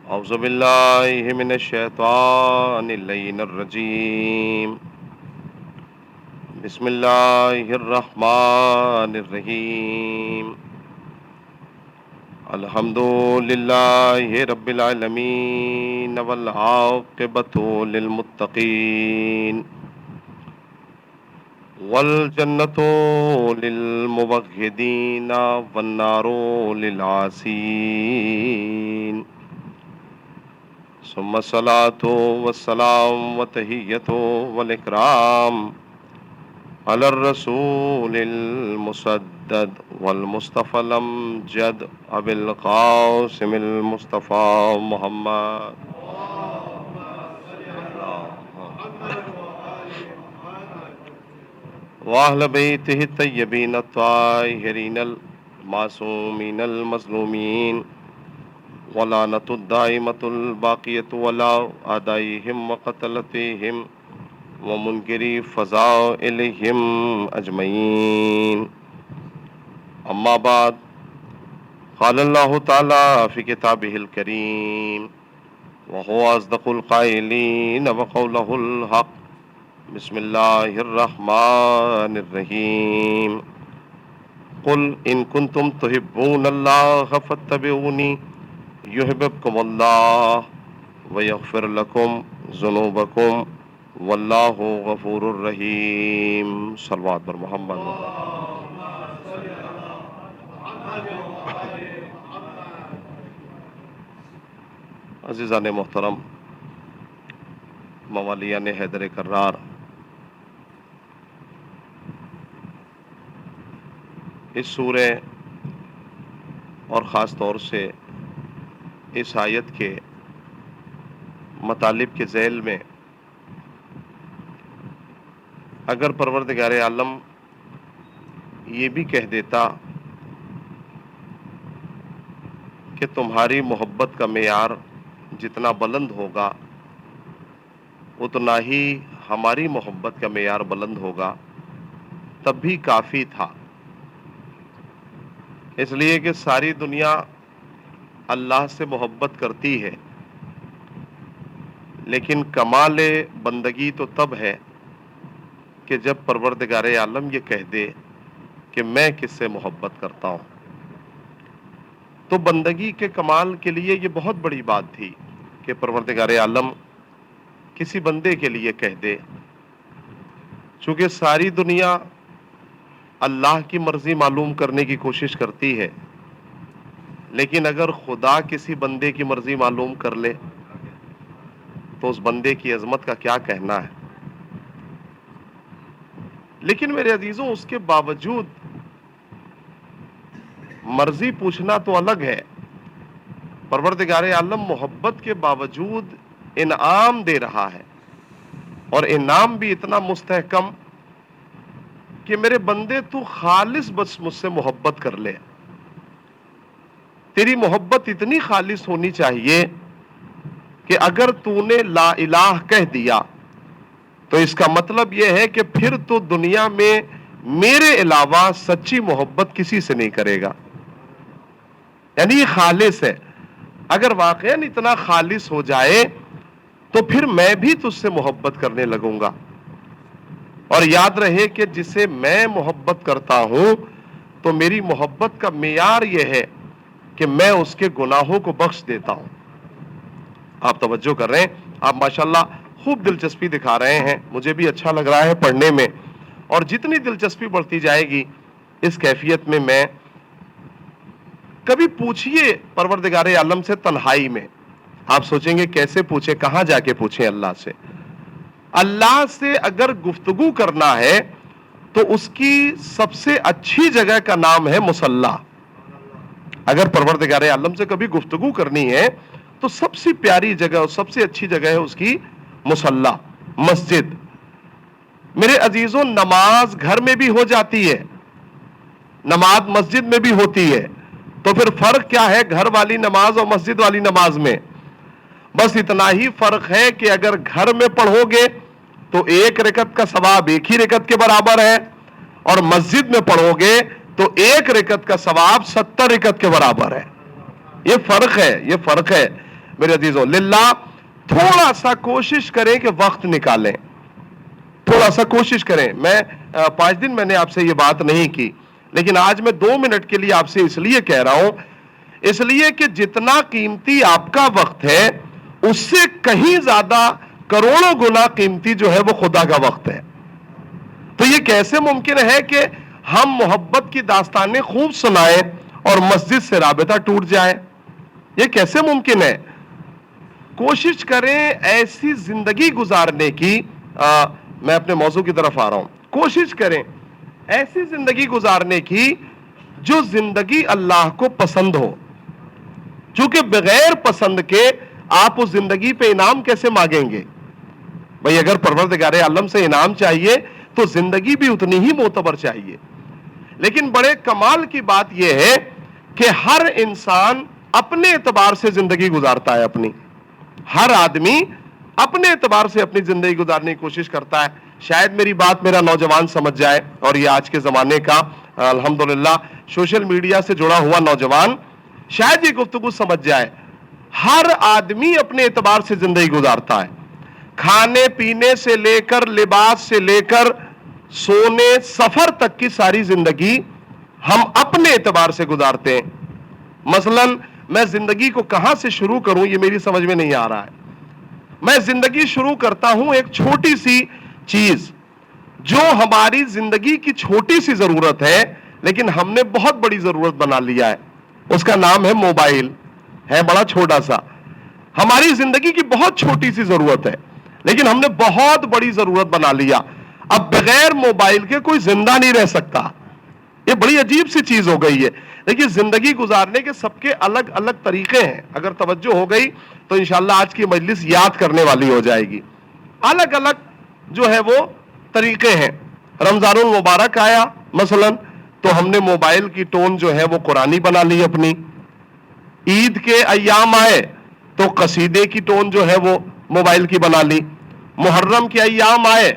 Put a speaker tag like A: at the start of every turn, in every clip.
A: اعوذ باللہ من الشیطان اللعین الرجیم بسم اللہ الرحمن الرحیم الحمد للہ رب العالمین والعاقبۃ للمتقین والجنۃ للموحدین والنار للعاصین ثم الصلاة والسلام وتحیۃ والاکرام علی الرسول المسدد والمصطفى الامجد ابی القاسم المصطفى محمد واہل بیتہ الطیبین الطاہرین المعصومین المظلومین ولعنۃ الدائمۃ الباقیۃ علی اعدائہم وقتلتہم ومنکری فضائلہم اجمعین اما بعد قال اللہ تعالی فی کتابہ الکریم وهو اصدق القائلین وقولہ الحق بسم اللہ الرحمن الرحیم قل ان کنتم تحبون اللہ فاتبعونی یحببکم اللہ ویغفر لکم ذنوبکم واللہ غفور الرحیم صلوات بر محمد عزیزان محترم، موالیان حیدر کرار، اس سورہ اور خاص طور سے اس آیت کے مطالب کے ذیل میں اگر پروردگار عالم یہ بھی کہہ دیتا کہ تمہاری محبت کا معیار جتنا بلند ہوگا اتنا ہی ہماری محبت کا معیار بلند ہوگا، تب بھی کافی تھا، اس لیے کہ ساری دنیا اللہ سے محبت کرتی ہے، لیکن کمال بندگی تو تب ہے کہ جب پروردگار عالم یہ کہہ دے کہ میں کس سے محبت کرتا ہوں۔ تو بندگی کے کمال کے لیے یہ بہت بڑی بات تھی کہ پروردگار عالم کسی بندے کے لیے کہہ دے، چونکہ ساری دنیا اللہ کی مرضی معلوم کرنے کی کوشش کرتی ہے، لیکن اگر خدا کسی بندے کی مرضی معلوم کر لے تو اس بندے کی عظمت کا کیا کہنا ہے۔ لیکن میرے عزیزوں، اس کے باوجود مرضی پوچھنا تو الگ ہے، پروردگار عالم محبت کے باوجود انعام دے رہا ہے، اور انعام بھی اتنا مستحکم کہ میرے بندے تو خالص بس مجھ سے محبت کر لے۔ تیری محبت اتنی خالص ہونی چاہیے کہ اگر تو نے لا الہ کہہ دیا تو اس کا مطلب یہ ہے کہ پھر تو دنیا میں میرے علاوہ سچی محبت کسی سے نہیں کرے گا، یعنی یہ خالص ہے۔ اگر واقعاً اتنا خالص ہو جائے تو پھر میں بھی تجھ سے محبت کرنے لگوں گا، اور یاد رہے کہ جسے میں محبت کرتا ہوں تو میری محبت کا معیار یہ ہے کہ میں اس کے گناہوں کو بخش دیتا ہوں۔ آپ توجہ کر رہے ہیں، آپ ماشاءاللہ خوب دلچسپی دکھا رہے ہیں، مجھے بھی اچھا لگ رہا ہے پڑھنے میں، اور جتنی دلچسپی بڑھتی جائے گی اس کیفیت میں کبھی پوچھئے پروردگار عالم سے تنہائی میں۔ آپ سوچیں گے کیسے پوچھیں، کہاں جا کے پوچھیں اللہ سے؟ اللہ سے اگر گفتگو کرنا ہے تو اس کی سب سے اچھی جگہ کا نام ہے مصلی۔ اگر پروردگار عالم سے کبھی گفتگو کرنی ہے تو سب سے پیاری جگہ اور سب سے اچھی جگہ ہے اس کی مصلی، مسجد۔ میرے عزیزوں، نماز گھر میں بھی ہو جاتی ہے، نماز مسجد میں بھی ہوتی ہے، تو پھر فرق کیا ہے گھر والی نماز اور مسجد والی نماز میں؟ بس اتنا ہی فرق ہے کہ اگر گھر میں پڑھو گے تو 1 رکعت کا ثواب 1 ہی رکعت کے برابر ہے، اور مسجد میں پڑھو گے تو 1 رکعت کا ثواب 70 رکعت کے برابر ہے۔ یہ فرق ہے، یہ فرق ہے۔ میرے عزیزوں للہ تھوڑا سا کوشش کریں کہ وقت نکالیں, تھوڑا سا کوشش کریں. میں 5 دن میں نے آپ سے یہ بات نہیں کی, لیکن آج میں 2 منٹ کے لیے آپ سے اس لیے کہہ رہا ہوں, اس لیے کہ جتنا قیمتی آپ کا وقت ہے اس سے کہیں زیادہ کروڑوں گنا قیمتی جو ہے وہ خدا کا وقت ہے. تو یہ کیسے ممکن ہے کہ ہم محبت کی داستانیں خوب سنائیں اور مسجد سے رابطہ ٹوٹ جائے؟ یہ کیسے ممکن ہے؟ کوشش کریں ایسی زندگی گزارنے کی, میں اپنے موضوع کی طرف آ رہا ہوں, کوشش کریں ایسی زندگی گزارنے کی جو زندگی اللہ کو پسند ہو, چونکہ بغیر پسند کے آپ اس زندگی پہ انعام کیسے مانگیں گے؟ بھئی اگر پروردگار عالم سے انعام چاہیے تو زندگی بھی اتنی ہی معتبر چاہیے. لیکن بڑے کمال کی بات یہ ہے کہ ہر انسان اپنے اعتبار سے زندگی گزارتا ہے, اپنی ہر آدمی اپنے اعتبار سے اپنی زندگی گزارنے کی کوشش کرتا ہے. شاید میری بات میرا نوجوان سمجھ جائے, اور یہ آج کے زمانے کا الحمدللہ سوشل میڈیا سے جڑا ہوا نوجوان شاید یہ گفتگو سمجھ جائے. ہر آدمی اپنے اعتبار سے زندگی گزارتا ہے, کھانے پینے سے لے کر لباس سے لے کر سونے سفر تک کی ساری زندگی ہم اپنے اعتبار سے گزارتے ہیں. مثلا میں زندگی کو کہاں سے شروع کروں یہ میری سمجھ میں نہیں آ رہا ہے. میں زندگی شروع کرتا ہوں ایک چھوٹی سی چیز جو ہماری زندگی کی چھوٹی سی ضرورت ہے لیکن ہم نے بہت بڑی ضرورت بنا لیا ہے. اس کا نام ہے موبائل. ہے بڑا چھوٹا سا, ہماری زندگی کی بہت چھوٹی سی ضرورت ہے لیکن ہم نے بہت بڑی ضرورت بنا لیا. اب بغیر موبائل کے کوئی زندہ نہیں رہ سکتا. یہ بڑی عجیب سی چیز ہو گئی ہے. لیکن زندگی گزارنے کے سب کے الگ الگ طریقے ہیں. اگر توجہ ہو گئی تو انشاءاللہ آج کی مجلس یاد کرنے والی ہو جائے گی. الگ الگ جو ہے وہ طریقے ہیں. رمضان المبارک آیا مثلا تو ہم نے موبائل کی ٹون جو ہے وہ قرآنی بنا لی اپنی. عید کے ایام آئے تو قصیدے کی ٹون جو ہے وہ موبائل کی بنا لی. محرم کے ایام آئے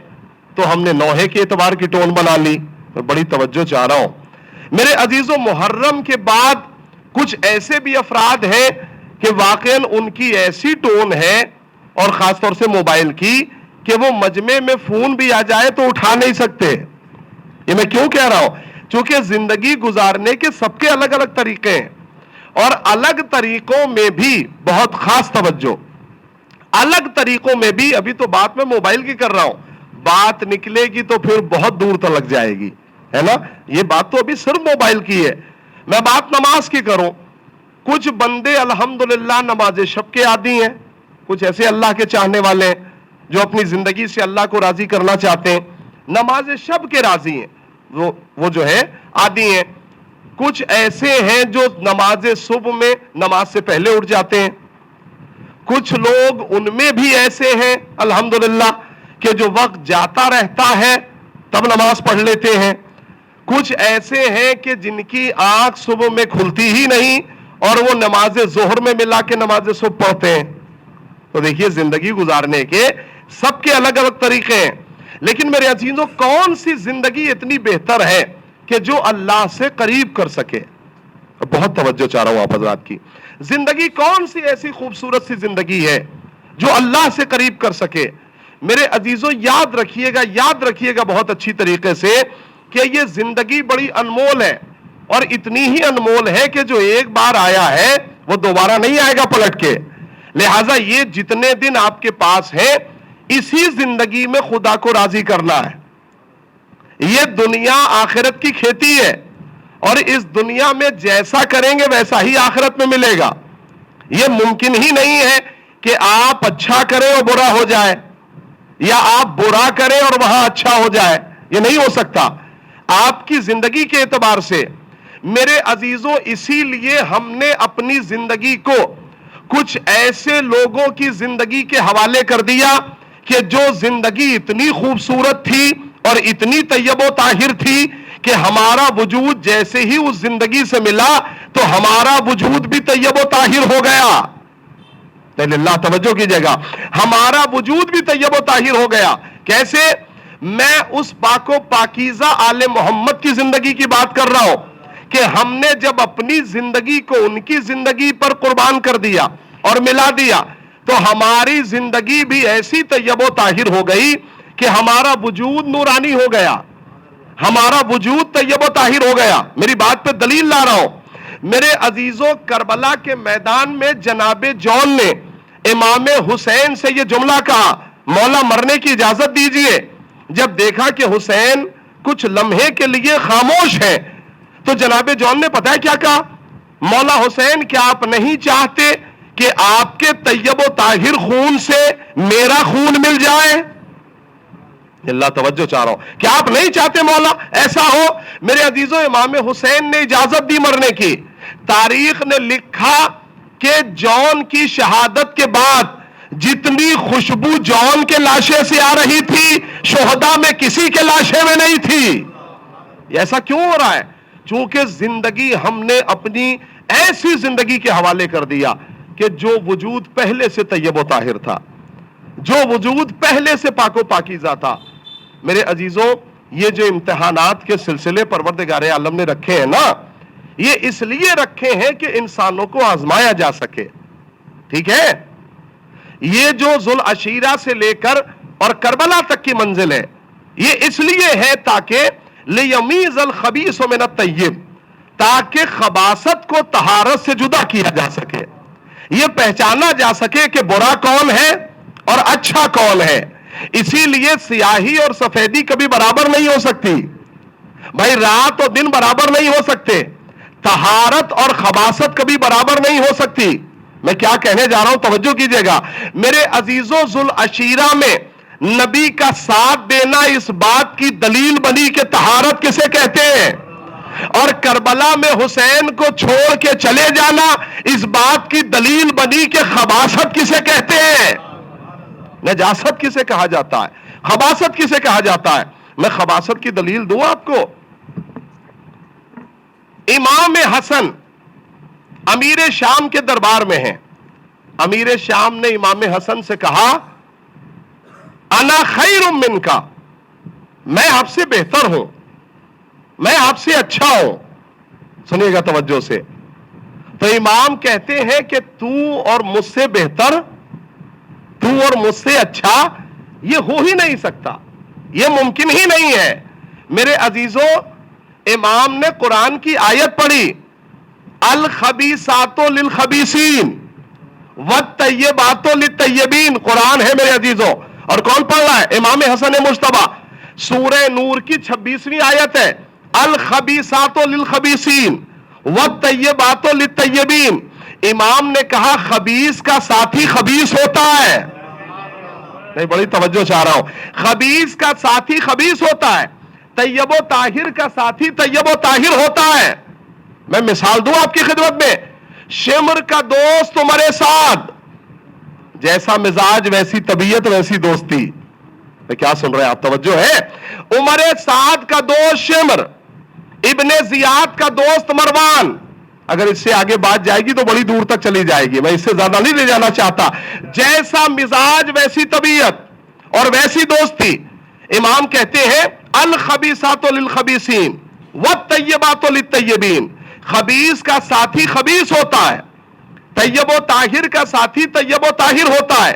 A: تو ہم نے نوحے کے اعتبار کی ٹون بنا لی. میں بڑی توجہ چاہ رہا ہوں میرے عزیزوں. محرم کے بعد کچھ ایسے بھی افراد ہیں کہ واقعاً ان کی ایسی ٹون ہے اور خاص طور سے موبائل کی کہ وہ مجمع میں فون بھی آ جائے تو اٹھا نہیں سکتے. یہ میں کیوں کہہ رہا ہوں؟ چونکہ زندگی گزارنے کے سب کے الگ الگ طریقے ہیں اور الگ طریقوں میں بھی بہت خاص توجہ. الگ طریقوں میں بھی, ابھی تو بات میں موبائل کی کر رہا ہوں, بات نکلے گی تو پھر بہت دور تلک جائے گی, ہے نا. یہ بات تو ابھی صرف موبائل کی ہے. میں بات نماز کی کروں. کچھ بندے الحمدللہ نماز شب کے عادی ہیں, کچھ ایسے اللہ کے چاہنے والے ہیں جو اپنی زندگی سے اللہ کو راضی کرنا چاہتے ہیں, نماز شب کے راضی ہیں, وہ جو ہے عادی ہیں. کچھ ایسے ہیں جو نماز صبح میں نماز سے پہلے اٹھ جاتے ہیں. کچھ لوگ ان میں بھی ایسے ہیں الحمدللہ کہ جو وقت جاتا رہتا ہے تب نماز پڑھ لیتے ہیں. کچھ ایسے ہیں کہ جن کی آنکھ صبح میں کھلتی ہی نہیں اور وہ نماز ظہر میں ملا کے نماز صبح پڑھتے ہیں. تو دیکھیے زندگی گزارنے کے سب کے الگ الگ طریقے ہیں. لیکن میرے عزیزوں کون سی زندگی اتنی بہتر ہے کہ جو اللہ سے قریب کر سکے؟ بہت توجہ چاہ رہا ہوں آپ حضرات کی. زندگی کون سی ایسی خوبصورت سی زندگی ہے جو اللہ سے قریب کر سکے؟ میرے عزیزوں یاد رکھیے گا بہت اچھی طریقے سے کہ یہ زندگی بڑی انمول ہے, اور اتنی ہی انمول ہے کہ جو ایک بار آیا ہے وہ دوبارہ نہیں آئے گا پلٹ کے. لہٰذا یہ جتنے دن آپ کے پاس ہیں اسی زندگی میں خدا کو راضی کرنا ہے. یہ دنیا آخرت کی کھیتی ہے اور اس دنیا میں جیسا کریں گے ویسا ہی آخرت میں ملے گا. یہ ممکن ہی نہیں ہے کہ آپ اچھا کریں اور برا ہو جائے, یا آپ برا کریں اور وہاں اچھا ہو جائے. یہ نہیں ہو سکتا آپ کی زندگی کے اعتبار سے. میرے عزیزوں اسی لیے ہم نے اپنی زندگی کو کچھ ایسے لوگوں کی زندگی کے حوالے کر دیا کہ جو زندگی اتنی خوبصورت تھی اور اتنی طیب و طاہر تھی کہ ہمارا وجود جیسے ہی اس زندگی سے ملا تو ہمارا وجود بھی طیب و طاہر ہو گیا. اللہ توجہ کیجیے گا, ہمارا وجود بھی طیب و طاہر ہو گیا. کیسے؟ میں اس پاک و پاکیزہ آل محمد کی زندگی کی بات کر رہا ہوں کہ ہم نے جب اپنی زندگی کو ان کی زندگی پر قربان کر دیا, اور ملا دیا تو ہماری زندگی بھی ایسی طیب و طاہر ہو گئی کہ ہمارا وجود نورانی ہو گیا، ہمارا وجود طیب و طاہر ہو گیا۔ میری بات پہ دلیل لا رہا ہوں۔ میرے عزیزوں، کربلا کے میدان میں جناب جون نے امام حسین سے یہ جملہ کہا، مولا مرنے کی اجازت دیجئے۔ جب دیکھا کہ حسین کچھ لمحے کے لیے خاموش ہے تو جناب جون نے پتہ ہے کیا کہا؟ مولا حسین، کیا آپ نہیں چاہتے کہ آپ کے طیب و طاہر خون سے میرا خون مل جائے؟ اللہ توجہ چاہ رہا ہوں، کیا آپ نہیں چاہتے مولا ایسا ہو؟ میرے عزیزوں، امام حسین نے اجازت دی مرنے کی۔ تاریخ نے لکھا کہ جون کی شہادت کے بعد جتنی خوشبو جون کے لاشے سے آ رہی تھی، شہداء میں کسی کے لاشے میں نہیں تھی۔ ایسا کیوں ہو رہا ہے؟ چونکہ زندگی ہم نے اپنی ایسی زندگی کے حوالے کر دیا کہ جو وجود پہلے سے طیب و طاہر تھا، جو وجود پہلے سے پاک و پاکیزہ تھا۔ میرے عزیزوں، یہ جو امتحانات کے سلسلے پروردگار عالم نے رکھے ہیں نا، یہ اس لیے رکھے ہیں کہ انسانوں کو آزمایا جا سکے، ٹھیک ہے؟ یہ جو ذوالعشیرہ سے لے کر اور کربلا تک کی منزل ہے، یہ اس لیے ہے تاکہ لیمیز الخبیث من الطیب، تاکہ خباثت کو طہارت سے جدا کیا جا سکے، یہ پہچانا جا سکے کہ برا کون ہے اور اچھا کون ہے۔ اسی لیے سیاہی اور سفیدی کبھی برابر نہیں ہو سکتی بھائی، رات اور دن برابر نہیں ہو سکتے، طہارت اور خباثت کبھی برابر نہیں ہو سکتی۔ میں کیا کہنے جا رہا ہوں، توجہ کیجئے گا میرے عزیزوں۔ ذوالعشیرہ میں نبی کا ساتھ دینا اس بات کی دلیل بنی کہ طہارت کسے کہتے ہیں، اور کربلا میں حسین کو چھوڑ کے چلے جانا اس بات کی دلیل بنی کہ خباثت کسے کہتے ہیں، نجاست کسے کہا جاتا ہے، خباثت کسے کہا جاتا ہے۔ میں خباثت کی دلیل دوں آپ کو۔ امام حسن امیر شام کے دربار میں ہیں، امیر شام نے امام حسن سے کہا انا خیر منکا، میں آپ سے بہتر ہوں، میں آپ سے اچھا ہوں۔ سنیے گا توجہ سے۔ تو امام کہتے ہیں کہ تو اور مجھ سے بہتر، تو اور مجھ سے اچھا یہ ہو ہی نہیں سکتا، یہ ممکن ہی نہیں ہے۔ میرے عزیزوں، امام نے قرآن کی آیت پڑھی، الخبیثات للخبیثین والطیبات للطیبین، قرآن ہے میرے عزیزوں، اور کون پڑھ رہا ہے؟ امام حسن مجتبی۔ سورہ نور کی 26ویں آیت ہے، الخبیثات للخبیثین والطیبات للطیبین۔ امام نے کہا خبیث کا ساتھی خبیث ہوتا ہے، نہیں بڑی توجہ چاہ رہا ہوں، خبیث کا ساتھی خبیث ہوتا ہے، طیب و طاہر کا ساتھی طیب و طاہر ہوتا ہے۔ میں مثال دوں آپ کی خدمت میں، شمر کا دوست عمر سعد، جیسا مزاج ویسی طبیعت ویسی دوستی۔ میں کیا سن رہے ہیں آپ، توجہ ہے؟ عمر سعد کا دوست شمر، ابن زیاد کا دوست مروان۔ اگر اس سے آگے بات جائے گی تو بڑی دور تک چلی جائے گی، میں اس سے زیادہ نہیں لے جانا چاہتا۔ جیسا مزاج ویسی طبیعت اور ویسی دوستی۔ امام کہتے ہیں الخبیثات للخبیثین والطیبات للطیبین، خبیث کا ساتھی خبیث ہوتا ہے، طیب و طاہر کا ساتھی طیب و طاہر ہوتا ہے۔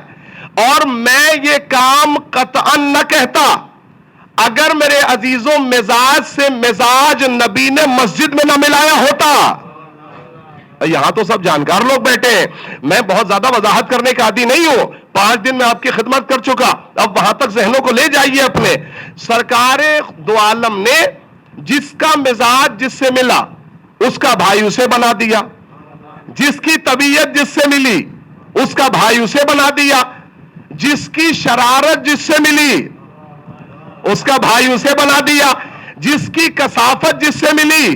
A: اور میں یہ کام قطعاً نہ کہتا اگر میرے عزیزوں مزاج سے مزاج نبی نے مسجد میں نہ ملایا ہوتا۔ یہاں تو سب جانکار لوگ بیٹھے ہیں، میں بہت زیادہ وضاحت کرنے کا عادی نہیں ہوں، 5 دن میں آپ کی خدمت کر چکا، اب وہاں تک ذہنوں کو لے جائیے اپنے۔ سرکار دو عالم نے جس کا مزاج جس سے ملا اس کا بھائی اسے بنا دیا، جس کی طبیعت جس سے ملی اس کا بھائی اسے بنا دیا، جس کی شرارت جس سے ملی اس کا بھائی اسے بنا دیا، جس کی کثافت جس سے ملی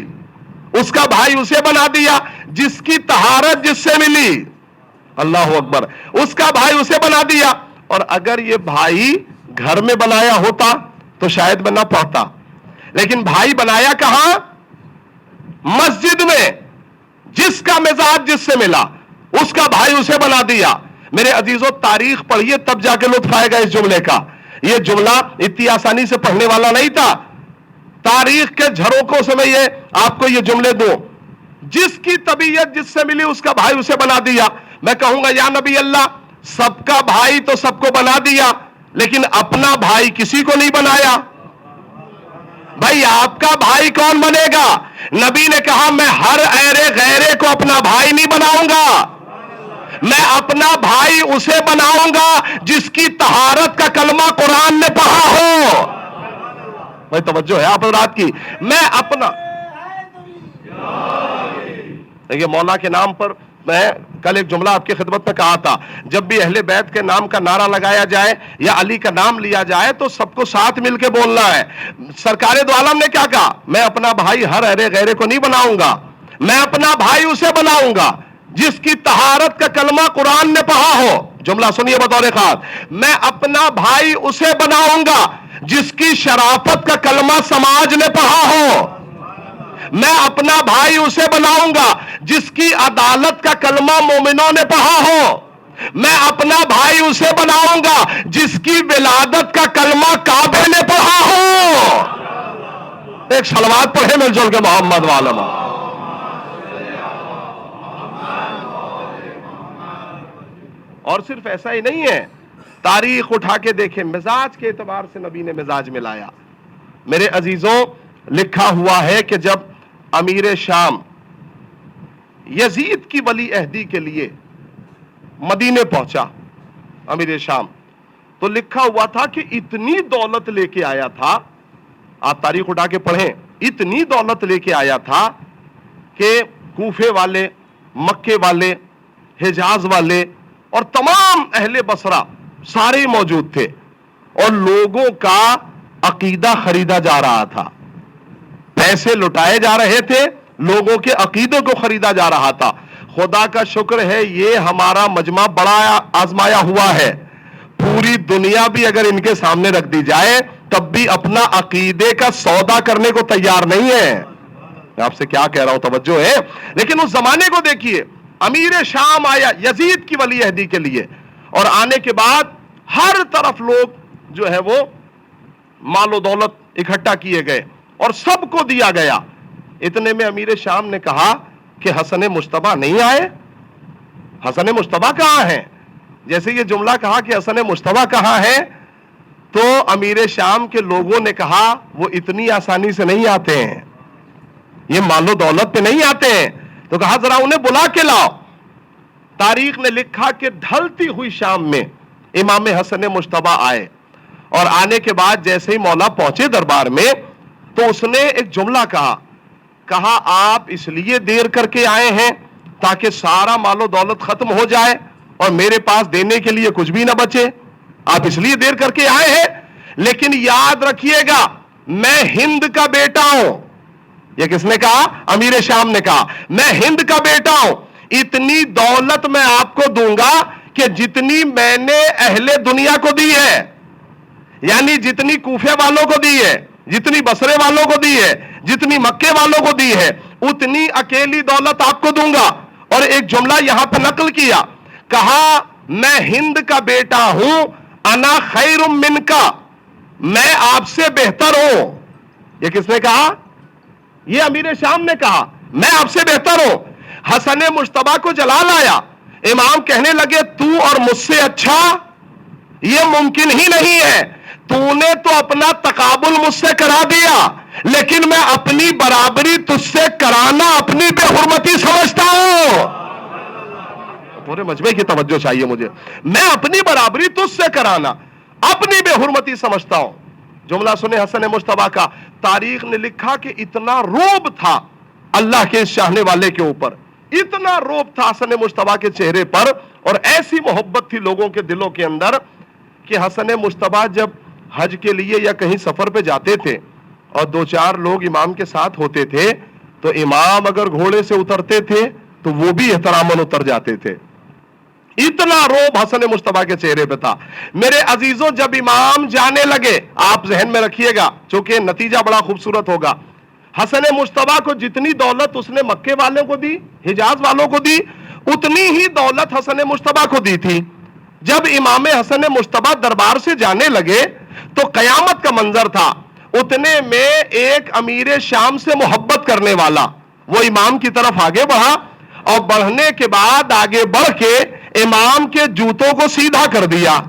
A: اس کا بھائی اسے بنا دیا، جس کی طہارت جس سے ملی، اللہ اکبر، اس کا بھائی اسے بنا دیا۔ اور اگر یہ بھائی گھر میں بنایا ہوتا تو شاید میں نہ پڑھتا، لیکن بھائی بنایا کہاں؟ مسجد میں۔ جس کا مزاج جس سے ملا اس کا بھائی اسے بنا دیا۔ میرے عزیزوں، تاریخ پڑھیے تب جا کے لطف آئے گا اس جملے کا۔ یہ جملہ اتنی آسانی سے پڑھنے والا نہیں تھا، تاریخ کے جھروکوں سے میں آپ کو یہ جملے دوں۔ جس کی طبیعت جس سے ملی اس کا بھائی اسے بنا دیا۔ میں کہوں گا یا نبی اللہ سب کا بھائی تو سب کو بنا دیا لیکن اپنا بھائی کسی کو نہیں بنایا. بھائی آپ کا بھائی کون بنے گا؟ نبی نے کہا میں ہر ایرے غیرے کو اپنا بھائی نہیں بناؤں گا, میں اپنا بھائی اسے بناؤں گا جس کی طہارت کا کلمہ قرآن نے پڑھا ہو. بھائی توجہ ہے آپ حضرات کی. میں اپنا دیکھیے مولا کے نام پر میں کل ایک جملہ آپ کی خدمت میں کہا تھا, جب بھی اہل بیت کے نام کا نعرہ لگایا جائے یا علی کا نام لیا جائے تو سب کو ساتھ مل کے بولنا ہے. سرکار دو عالم نے کیا کہا؟ میں اپنا بھائی ہر ارے غیرے کو نہیں بناؤں گا, میں اپنا بھائی اسے بناؤں گا جس کی طہارت کا کلمہ قرآن نے پڑھا ہو. جملہ سنیے بطور خاص, میں اپنا بھائی اسے بناؤں گا جس کی شرافت کا کلمہ سماج نے پڑھا ہو, میں اپنا بھائی اسے بناؤں گا جس کی عدالت کا کلمہ مومنوں نے پڑھا ہو, میں اپنا بھائی اسے بناؤں گا جس کی ولادت کا کلمہ کعبے نے پڑھا ہو. ایک صلوات پڑھے مل جل کے محمد والما. اور صرف ایسا ہی نہیں ہے, تاریخ اٹھا کے دیکھیں, مزاج کے اعتبار سے نبی نے مزاج ملایا. میرے عزیزوں لکھا ہوا ہے کہ جب امیر شام یزید کی ولی عہدی کے لیے مدینے پہنچا امیر شام, تو لکھا ہوا تھا کہ اتنی دولت لے کے آیا تھا, آپ تاریخ اٹھا کے پڑھیں, اتنی دولت لے کے آیا تھا کہ کوفے والے, مکے والے, حجاز والے اور تمام اہل بصرہ سارے موجود تھے اور لوگوں کا عقیدہ خریدا جا رہا تھا, پیسے لٹائے جا رہے تھے, لوگوں کے عقیدے کو خریدا جا رہا تھا. خدا کا شکر ہے یہ ہمارا مجمع بڑا آزمایا ہوا ہے, پوری دنیا بھی اگر ان کے سامنے رکھ دی جائے تب بھی اپنا عقیدے کا سودا کرنے کو تیار نہیں ہے. میں آپ سے کیا کہہ رہا ہوں توجہ ہے. لیکن اس زمانے کو دیکھیے, امیر شام آیا یزید کی ولی عہدی کے لیے, اور آنے کے بعد ہر طرف لوگ جو ہے وہ مال و دولت اکٹھا کیے گئے اور سب کو دیا گیا. اتنے میں امیر شام نے کہا کہ حسن مجتبیٰ نہیں آئے, حسن مجتبیٰ کہاں ہیں؟ جیسے یہ جملہ کہا کہ حسن مجتبیٰ کہاں ہے تو امیر شام کے لوگوں نے کہا وہ اتنی آسانی سے نہیں آتے ہیں, یہ مال و دولت پہ نہیں آتے ہیں. تو کہا ذرا انہیں بلا کے لاؤ. تاریخ نے لکھا کہ ڈھلتی ہوئی شام میں امام حسن مجتبیٰ آئے, اور آنے کے بعد جیسے ہی مولا پہنچے دربار میں تو اس نے ایک جملہ کہا آپ اس لیے دیر کر کے آئے ہیں تاکہ سارا مال و دولت ختم ہو جائے اور میرے پاس دینے کے لیے کچھ بھی نہ بچے, آپ اس لیے دیر کر کے آئے ہیں, لیکن یاد رکھیے گا میں ہند کا بیٹا ہوں. یہ کس نے کہا؟ امیر شام نے کہا میں ہند کا بیٹا ہوں, اتنی دولت میں آپ کو دوں گا کہ جتنی میں نے اہل دنیا کو دی ہے, یعنی جتنی کوفے والوں کو دی ہے, جتنی بصرے والوں کو دی ہے, جتنی مکے والوں کو دی ہے, اتنی اکیلی دولت آپ کو دوں گا. اور ایک جملہ یہاں پہ نقل کیا, کہا میں ہند کا بیٹا ہوں, انا خیر من کا, میں آپ سے بہتر ہوں. یہ کس نے کہا؟ یہ امیر شام نے کہا میں آپ سے بہتر ہوں. حسن مجتبیٰ کو جلا لایا, امام کہنے لگے تو اور مجھ سے اچھا یہ ممکن ہی نہیں ہے, تو نے تو اپنا تقابل مجھ سے کرا دیا لیکن میں اپنی برابری تجھ سے کرانا اپنی بے حرمتی سمجھتا ہوں. پورے مجمع کی توجہ چاہیے مجھے, میں اپنی برابری تجھ سے کرانا اپنی بے حرمتی سمجھتا ہوں. جملہ سنے حسن مجتبیٰ کا. تاریخ نے لکھا کہ اتنا روب تھا اللہ کے اس چاہنے والے کے اوپر, اتنا روب تھا حسن مجتبیٰ کے چہرے پر, اور ایسی محبت تھی لوگوں کے دلوں کے اندر کہ حسن مجتبیٰ جب حج کے لیے یا کہیں سفر پہ جاتے تھے اور دو چار لوگ امام کے ساتھ ہوتے تھے تو امام اگر گھوڑے سے اترتے تھے تو وہ بھی احتراماً اتر جاتے تھے. اتنا روب حسن مجتبیٰ کے چہرے پہ تھا. میرے عزیزوں جب امام جانے لگے, آپ ذہن میں رکھیے گا چونکہ نتیجہ بڑا خوبصورت ہوگا, حسن مجتبیٰ کو جتنی دولت اس نے مکے والوں کو دی, حجاز والوں کو دی, اتنی ہی دولت حسن مجتبیٰ کو دی تھی. جب امام حسن مجتبیٰ دربار سے جانے لگے تو قیامت کا منظر تھا. اتنے میں ایک امیر شام سے محبت کرنے والا وہ امام کی طرف آگے بڑھا اور بڑھنے کے بعد آگے بڑھ کے امام کے جوتوں کو سیدھا کر دیا.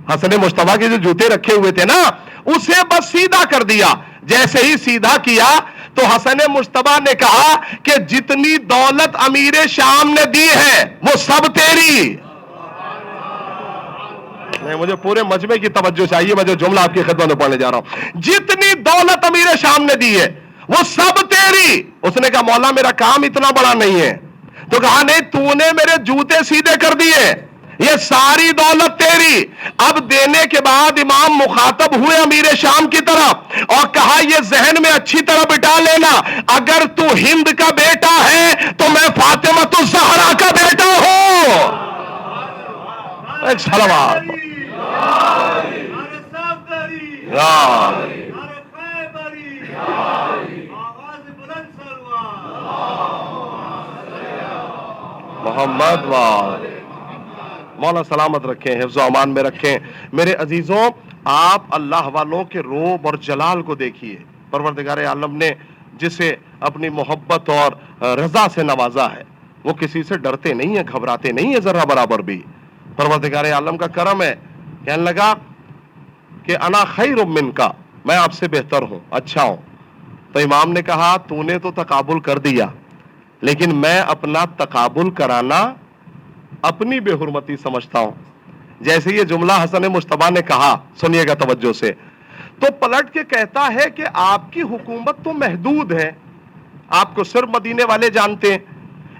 A: حسن مجتبیٰ کے جو جوتے رکھے ہوئے تھے نا اسے بس سیدھا کر دیا. جیسے ہی سیدھا کیا تو حسن مجتبیٰ نے کہا کہ جتنی دولت امیر شام نے دی ہے وہ سب تیری. نہیں, مجھے پورے مجمع کی توجہ چاہیے, میں جو جملہ آپ کی خدمت میں پڑھنے جا رہا ہوں. جتنی دولت امیر شام نے دی ہے وہ سب تیری. اس نے کہا مولا میرا کام اتنا بڑا نہیں ہے. تو کہا نہیں, تو نے میرے جوتے سیدھے کر دیے, یہ ساری دولت تیری. اب دینے کے بعد امام مخاطب ہوئے امیر شام کی طرف اور کہا یہ ذہن میں اچھی طرح بٹا لینا, اگر تو ہند کا بیٹا ہے تو میں فاطمہ الزہرا کا بیٹا ہوں. ایک صلوات. محمد مولا سلامت رکھیں, حفظ و امان میں رکھیں. میرے عزیزوں, آپ اللہ والوں کے روب اور جلال کو دیکھیے. پروردگار عالم نے جسے اپنی محبت اور رضا سے نوازا ہے وہ کسی سے ڈرتے نہیں ہیں, گھبراتے نہیں ہیں ذرا برابر بھی. پروردگار عالم کا کرم ہے, کہنے لگا کہ انا خیر منکا, میں آپ سے بہتر ہوں, اچھا ہوں. تو امام نے کہا تو نے تو تقابل کر دیا, لیکن میں اپنا تقابل کرانا اپنی بے حرمتی سمجھتا ہوں. جیسے یہ جملہ حسن مجتبیٰ نے کہا, سنیے گا توجہ سے, تو پلٹ کے کہتا ہے کہ آپ کی حکومت تو محدود ہے, آپ کو صرف مدینے والے جانتے ہیں,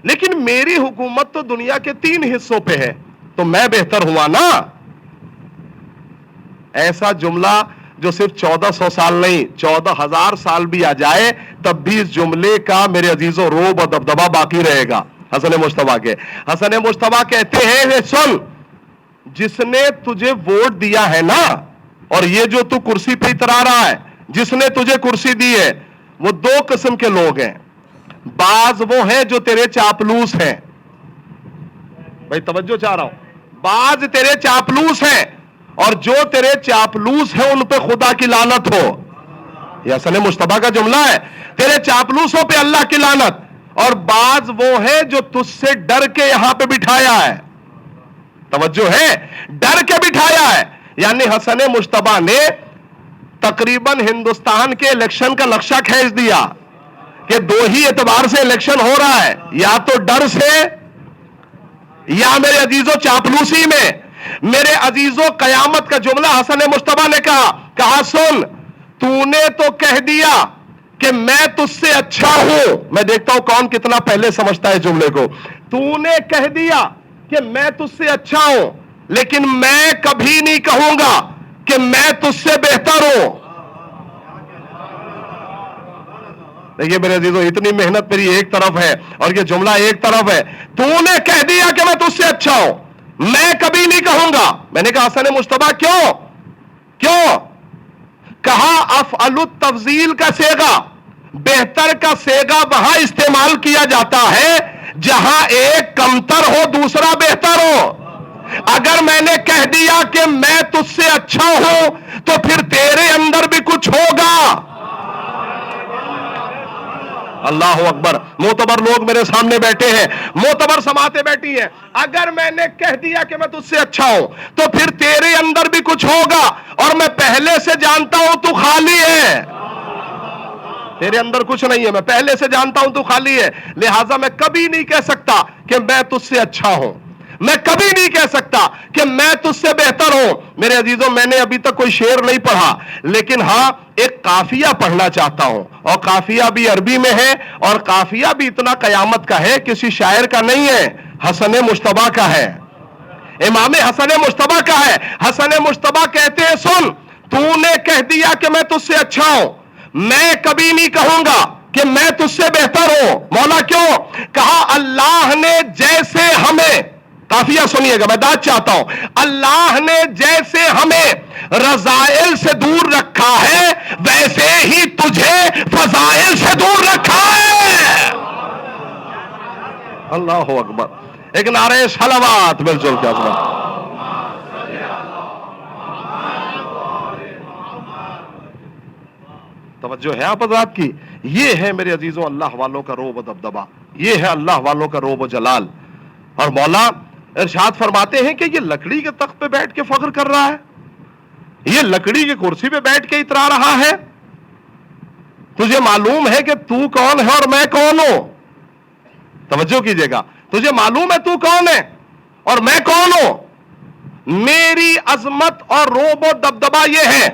A: لیکن میری حکومت تو دنیا کے 3 حصوں پہ ہے, تو میں بہتر ہوا نا. ایسا جملہ جو صرف 1400 سال نہیں 14,000 سال بھی آ جائے تب بھی اس جملے کا میرے عزیزوں روب اور دبدبہ باقی رہے گا. حسن مجتبیٰ کے, حسن مجتبیٰ کہتے ہیں سن, جس نے تجھے ووٹ دیا ہے نا, اور یہ جو تو کرسی پہ اترا رہا ہے, جس نے تجھے کرسی دی ہے وہ 2 قسم کے لوگ ہیں. بعض وہ ہیں جو تیرے چاپلوس ہیں, بھائی توجہ چاہ رہا ہوں, بعض تیرے چاپلوس ہیں, اور جو تیرے چاپلوس ہیں ان پہ خدا کی لعنت ہو. یہ حسن مجتبیٰ کا جملہ ہے, تیرے چاپلوسوں پہ اللہ کی لعنت. اور بعض وہ ہیں جو تجھ سے ڈر کے یہاں پہ بٹھایا ہے, توجہ ہے, ڈر کے بٹھایا ہے. یعنی حسن مجتبیٰ نے تقریباً ہندوستان کے الیکشن کا نقشہ کھینچ دیا کہ 2 ہی اعتبار سے الیکشن ہو رہا ہے, یا تو ڈر سے یا میرے عزیزوں چاپلوسی میں. میرے عزیزوں, قیامت کا جملہ حسن مجتبیٰ نے کہا سن, تو نے تو کہہ دیا کہ میں تجھ سے اچھا ہوں. میں دیکھتا ہوں کون کتنا پہلے سمجھتا ہے جملے کو. تو نے کہہ دیا کہ میں تجھ سے اچھا ہوں, لیکن میں کبھی نہیں کہوں گا کہ میں تجھ سے بہتر ہوں. دیکھیے میرے عزیزوں, اتنی محنت میری ایک طرف ہے اور یہ جملہ ایک طرف ہے. تو نے کہہ دیا کہ میں تجھ سے اچھا ہوں, میں کبھی نہیں کہوں گا. میں نے کہا حسن مجتبیٰ کیوں؟ کہا افعل التفضیل کا صیغہ, بہتر کا صیغہ وہاں استعمال کیا جاتا ہے جہاں ایک کمتر ہو دوسرا بہتر ہو. اگر میں نے کہہ دیا کہ میں تجھ سے اچھا ہوں تو پھر تیرے اندر بھی کچھ ہوگا. اللہ اکبر. معتبر لوگ میرے سامنے بیٹھے ہیں, معتبر سماعتیں بیٹھی ہیں. اگر میں نے کہہ دیا کہ میں تجھ سے اچھا ہوں تو پھر تیرے اندر بھی کچھ ہوگا, اور میں پہلے سے جانتا ہوں تو خالی ہے, تیرے اندر کچھ نہیں ہے, میں پہلے سے جانتا ہوں تو خالی ہے. لہٰذا میں کبھی نہیں کہہ سکتا کہ میں تجھ سے اچھا ہوں, میں کبھی نہیں کہہ سکتا کہ میں تجھ سے بہتر ہوں. میرے عزیزوں, میں نے ابھی تک کوئی شعر نہیں پڑھا, لیکن ہاں ایک قافیہ پڑھنا چاہتا ہوں, اور قافیہ بھی عربی میں ہے, اور قافیہ بھی اتنا قیامت کا ہے, کسی شاعر کا نہیں ہے, حسن مجتبیٰ کا ہے, امام حسن مجتبیٰ کا ہے. حسن مجتبیٰ کہتے ہیں سن, تو نے کہہ دیا کہ میں تجھ سے اچھا ہوں, میں کبھی نہیں کہوں گا کہ میں تجھ سے بہتر ہوں. مولا کیوں؟ کہا اللہ نے جیسے ہمیں, قافیہ سنیے گا, میں داد چاہتا ہوں, اللہ نے جیسے ہمیں رذائل سے دور رکھا ہے ویسے ہی تجھے فضائل سے دور رکھا ہے. اللہ اکبر. ایک نعرہ صلوات مل جل کے توجہ ہے آپ حضرات کی. یہ ہے میرے عزیزوں اللہ والوں کا روب و دبدبہ, یہ ہے اللہ والوں کا روب و جلال. اور مولا ارشاد فرماتے ہیں کہ یہ لکڑی کے تخت پہ بیٹھ کے فخر کر رہا ہے, یہ لکڑی کی کرسی پہ بیٹھ کے اترا رہا ہے. تجھے معلوم ہے کہ تو کون ہے اور میں کون ہوں؟ توجہ کیجئے گا, تجھے معلوم ہے تو کون ہے اور میں کون ہوں؟ میری عظمت اور روب و دبدبا یہ ہے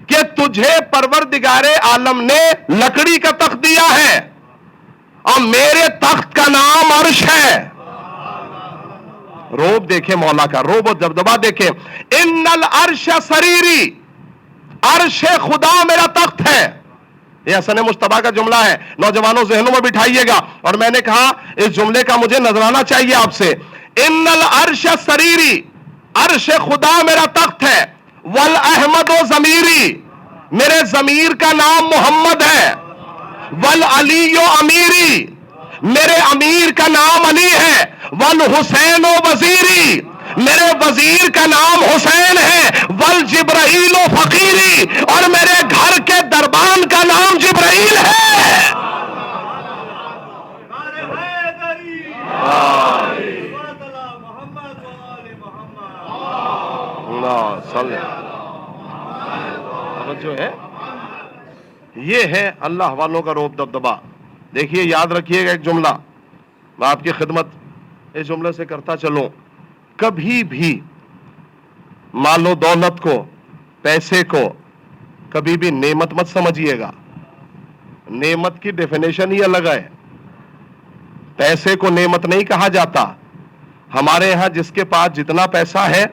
A: کہ تجھے پروردگار عالم نے لکڑی کا تخت دیا ہے اور میرے تخت کا نام عرش ہے. روب دیکھیں مولا کا, روب و دبدبا دیکھیں. ان العرش سریری, عرش خدا میرا تخت ہے. یہ حسن مجتبیٰ کا جملہ ہے, نوجوانوں ذہنوں میں بٹھائیے گا. اور میں نے کہا اس جملے کا مجھے نظرانہ چاہیے آپ سے. ان العرش سریری, عرش خدا میرا تخت ہے. والاحمد و ضمیری, میرے ضمیر کا نام محمد ہے. والعلی و امیری, میرے امیر کا نام علی ہے. والحسین و وزیری, میرے وزیر کا نام حسین ہے. والجبرائیل و فقیری, اور میرے گھر کے دربان کا نام جبرائیل ہے. جو ہے یہ ہے اللہ والوں کا روب دبدبا. دیکھیے یاد رکھیے گا ایک جملہ, میں آپ کی خدمت اس جملے سے کرتا چلوں. کبھی بھی مال و دولت کو, پیسے کو کبھی بھی نعمت مت سمجھیے گا. نعمت کی ڈیفینیشن ہی الگ ہے. پیسے کو نعمت نہیں کہا جاتا. ہمارے یہاں جس کے پاس جتنا پیسہ ہے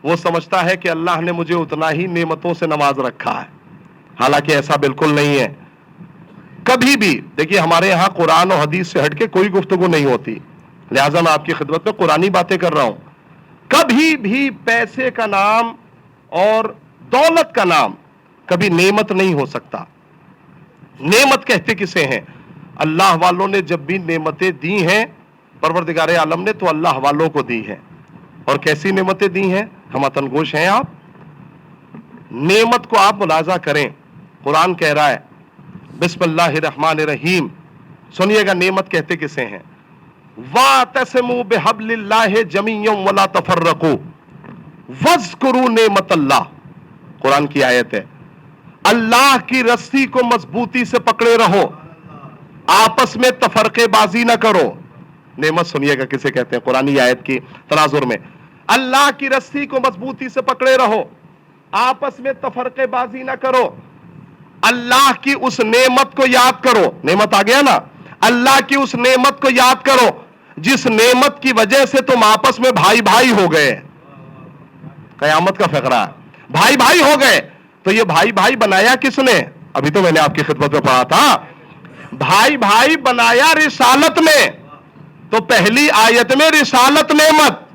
A: وہ سمجھتا ہے کہ اللہ نے مجھے اتنا ہی نعمتوں سے نواز رکھا ہے, حالانکہ ایسا بالکل نہیں ہے. کبھی بھی دیکھیے ہمارے یہاں قرآن و حدیث سے ہٹ کے کوئی گفتگو نہیں ہوتی, لہٰذا میں آپ کی خدمت میں قرآنی باتیں کر رہا ہوں. کبھی بھی پیسے کا نام اور دولت کا نام کبھی نعمت نہیں ہو سکتا. نعمت کہتے کسے ہیں؟ اللہ والوں نے جب بھی نعمتیں دی ہیں پروردگار عالم نے تو اللہ والوں کو دی ہیں. اور کیسی نعمتیں دی ہیں؟ ہم اتنگوش ہیں آپ. نعمت کو آپ ملاحظہ کریں, قرآن کہہ رہا ہے بسم اللہ الرحمن الرحیم. سنیے گا نعمت کہتے کسے ہیں؟ وَاعْتَصِمُوا بِحَبْلِ اللَّهِ جَمِيعًا وَلَا تَفَرَّقُوا وَاذْكُرُوا نِعْمَتَ اللَّهِ. قرآن کی آیت ہے. اللہ کی رسی کو مضبوطی سے پکڑے رہو, آپس میں تفرقے بازی نہ کرو. نعمت سنیے گا کسے کہتے ہیں قرآنی آیت کی تناظر میں. اللہ کی رسی کو مضبوطی سے پکڑے رہو, آپس میں تفرقے بازی نہ کرو. اللہ کی اس نعمت کو یاد کرو. نعمت آ گیا نا, اللہ کی اس نعمت کو یاد کرو جس نعمت کی وجہ سے تم آپس میں بھائی بھائی ہو گئے. قیامت کا فقرہ, بھائی بھائی ہو گئے. تو یہ بھائی بھائی بنایا کس نے؟ ابھی تو میں نے آپ کی خدمت میں پڑھا تھا. بھائی بھائی بنایا رسالت نے. تو پہلی آیت میں رسالت نعمت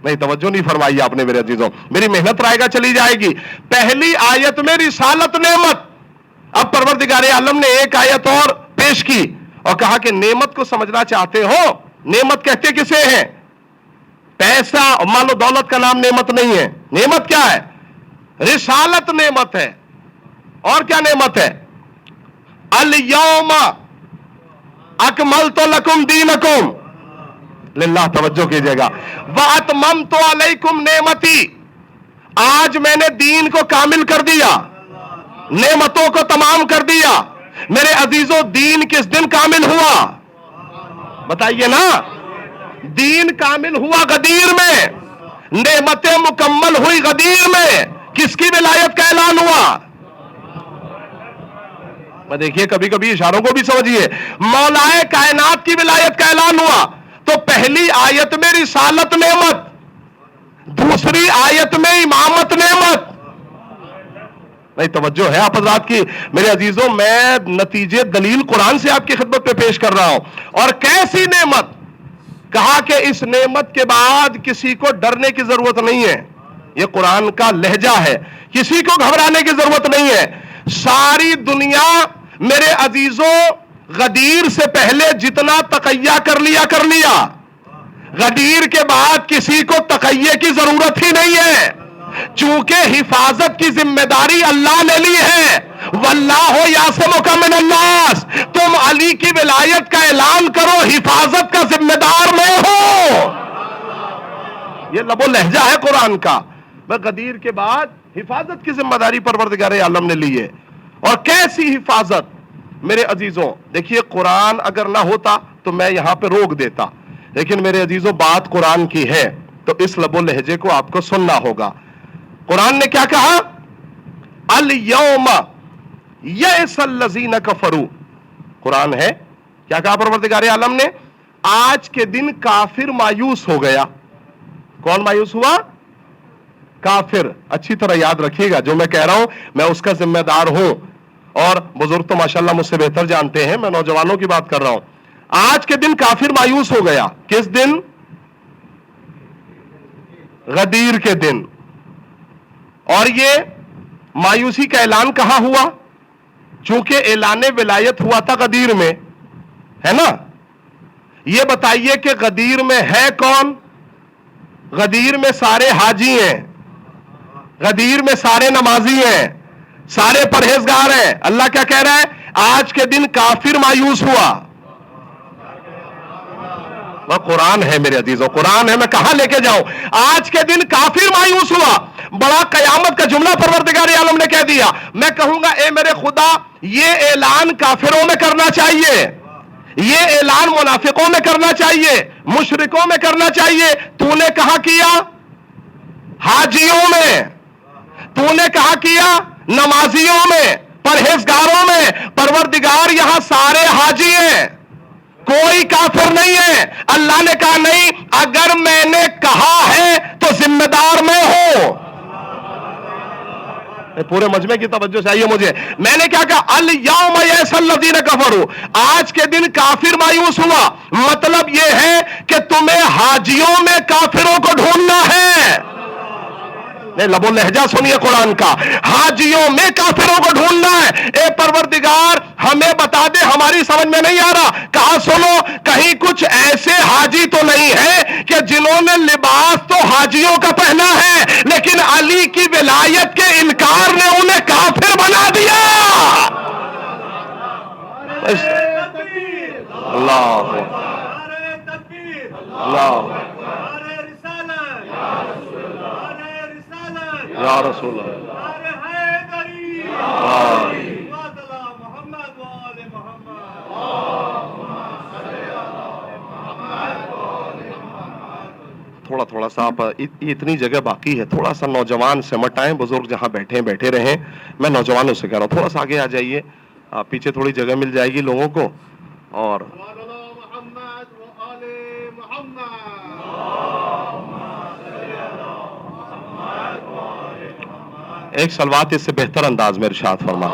A: نہیں, توجہ نہیں فرمائی آپ نے میرے عزیزوں, میری محنت رائے گا چلی جائے گی. پہلی آیت میں رسالت نعمت. اب پروردگار عالم نے ایک آیت اور پیش کی اور کہا کہ نعمت کو سمجھنا چاہتے ہو, نعمت کہتے کسے ہیں؟ پیسہ مال و دولت کا نام نعمت نہیں ہے. نعمت کیا ہے؟ رسالت نعمت ہے. اور کیا نعمت ہے؟ الیوم اکملت لکم دینکم. للہ توجہ کیجئے گا. واتممت علیکم نعمتی, آج میں نے دین کو کامل کر دیا, نعمتوں کو تمام کر دیا. میرے عزیزوں دین کس دن کامل ہوا؟ بتائیے نا. دین کامل ہوا غدیر میں, نعمتیں مکمل ہوئی غدیر میں. کس کی ولایت کا اعلان ہوا؟ دیکھیے کبھی کبھی اشاروں کو بھی سمجھیے. مولائے کائنات کی ولایت کا اعلان ہوا. تو پہلی آیت میں رسالت نعمت, دوسری آیت میں امامت نعمت. نہیں توجہ ہے آپ حضرات کی میرے عزیزوں, میں نتیجے دلیل قرآن سے آپ کی خدمت پہ پیش کر رہا ہوں. اور کیسی نعمت؟ کہا کہ اس نعمت کے بعد کسی کو ڈرنے کی ضرورت نہیں ہے. یہ قرآن کا لہجہ ہے, کسی کو گھبرانے کی ضرورت نہیں ہے. ساری دنیا میرے عزیزوں غدیر سے پہلے جتنا تقیہ کر لیا, غدیر کے بعد کسی کو تقیہ کی ضرورت ہی نہیں ہے. چونکہ حفاظت کی ذمہ داری اللہ نے لی ہے, واللہ یعصمک من الناس، تم علی کی ولایت کا اعلان کرو، حفاظت کا ذمہ دار میں ہوں. یہ لب و لہجہ ہے قرآن کا. میں غدیر کے بعد حفاظت کی ذمہ داری پروردگار عالم نے لی ہے. اور کیسی حفاظت میرے عزیزوں. دیکھیے قرآن اگر نہ ہوتا تو میں یہاں پہ روک دیتا، لیکن میرے عزیزوں بات قرآن کی ہے تو اس لب و لہجے کو آپ کو سننا ہوگا. قرآن نے کیا کہا؟ الیوم یئس الذین کفروا. قرآن ہے کیا کہا پروردگار عالم نے؟ آج کے دن کافر مایوس ہو گیا. کون مایوس ہوا؟ کافر. اچھی طرح یاد رکھیے گا جو میں کہہ رہا ہوں میں اس کا ذمہ دار ہوں، اور بزرگ تو ماشاءاللہ مجھ سے بہتر جانتے ہیں، میں نوجوانوں کی بات کر رہا ہوں. آج کے دن کافر مایوس ہو گیا. کس دن؟ غدیر کے دن. اور یہ مایوسی کا اعلان کہاں ہوا؟ چونکہ اعلان ولایت ہوا تھا غدیر میں، ہے نا؟ یہ بتائیے کہ غدیر میں ہے کون؟ غدیر میں سارے حاجی ہیں، غدیر میں سارے نمازی ہیں، سارے پرہیزگار ہیں. اللہ کیا کہہ رہا ہے؟ آج کے دن کافر مایوس ہوا. وہ قرآن ہے میرے عزیزوں، قرآن ہے، میں کہاں لے کے جاؤں؟ آج کے دن کافر مایوس ہوا. بڑا قیامت کا جملہ پروردگار عالم نے کہہ دیا. میں کہوں گا اے میرے خدا یہ اعلان کافروں میں کرنا چاہیے، یہ اعلان منافقوں میں کرنا چاہیے، مشرکوں میں کرنا چاہیے. تو نے کہاں کیا؟ حاجیوں میں. تو نے کہاں کیا؟ نمازیوں میں، پرہیزگاروں میں. پروردگار یہاں سارے حاجی ہیں، کوئی کافر نہیں ہے. اللہ نے کہا نہیں، اگر میں نے کہا ہے تو ذمہ دار میں ہوں. پورے مجمع کی توجہ چاہیے مجھے. میں نے کیا کہا؟ الیوم یئس الذین کفروا. آج کے دن کافر مایوس ہوا. مطلب یہ ہے کہ تمہیں حاجیوں میں کافروں کو ڈھونڈنا ہے. لب و لہجہ سنیے قرآن کا. حاجیوں میں کافروں کو ڈھونڈنا ہے. اے پروردگار ہمیں بتا دے، ہماری سمجھ میں نہیں آ رہا. کہا سنو، کہیں کچھ ایسے حاجی تو نہیں ہے کہ جنہوں نے لباس تو حاجیوں کا پہنا ہے لیکن علی کی ولایت کے انکار نے انہیں کافر بنا دیا. اللہ اللہ یا رسول اللہ. تھوڑا سا آپ اتنی جگہ باقی ہے، تھوڑا سا نوجوان سمٹ آئیں، بزرگ جہاں بیٹھے رہیں. میں نوجوانوں سے کہہ رہا ہوں تھوڑا سا آگے آ جائیے، پیچھے تھوڑی جگہ مل جائے گی لوگوں کو. اور ایک صلوات اس سے بہتر انداز میں ارشاد فرما.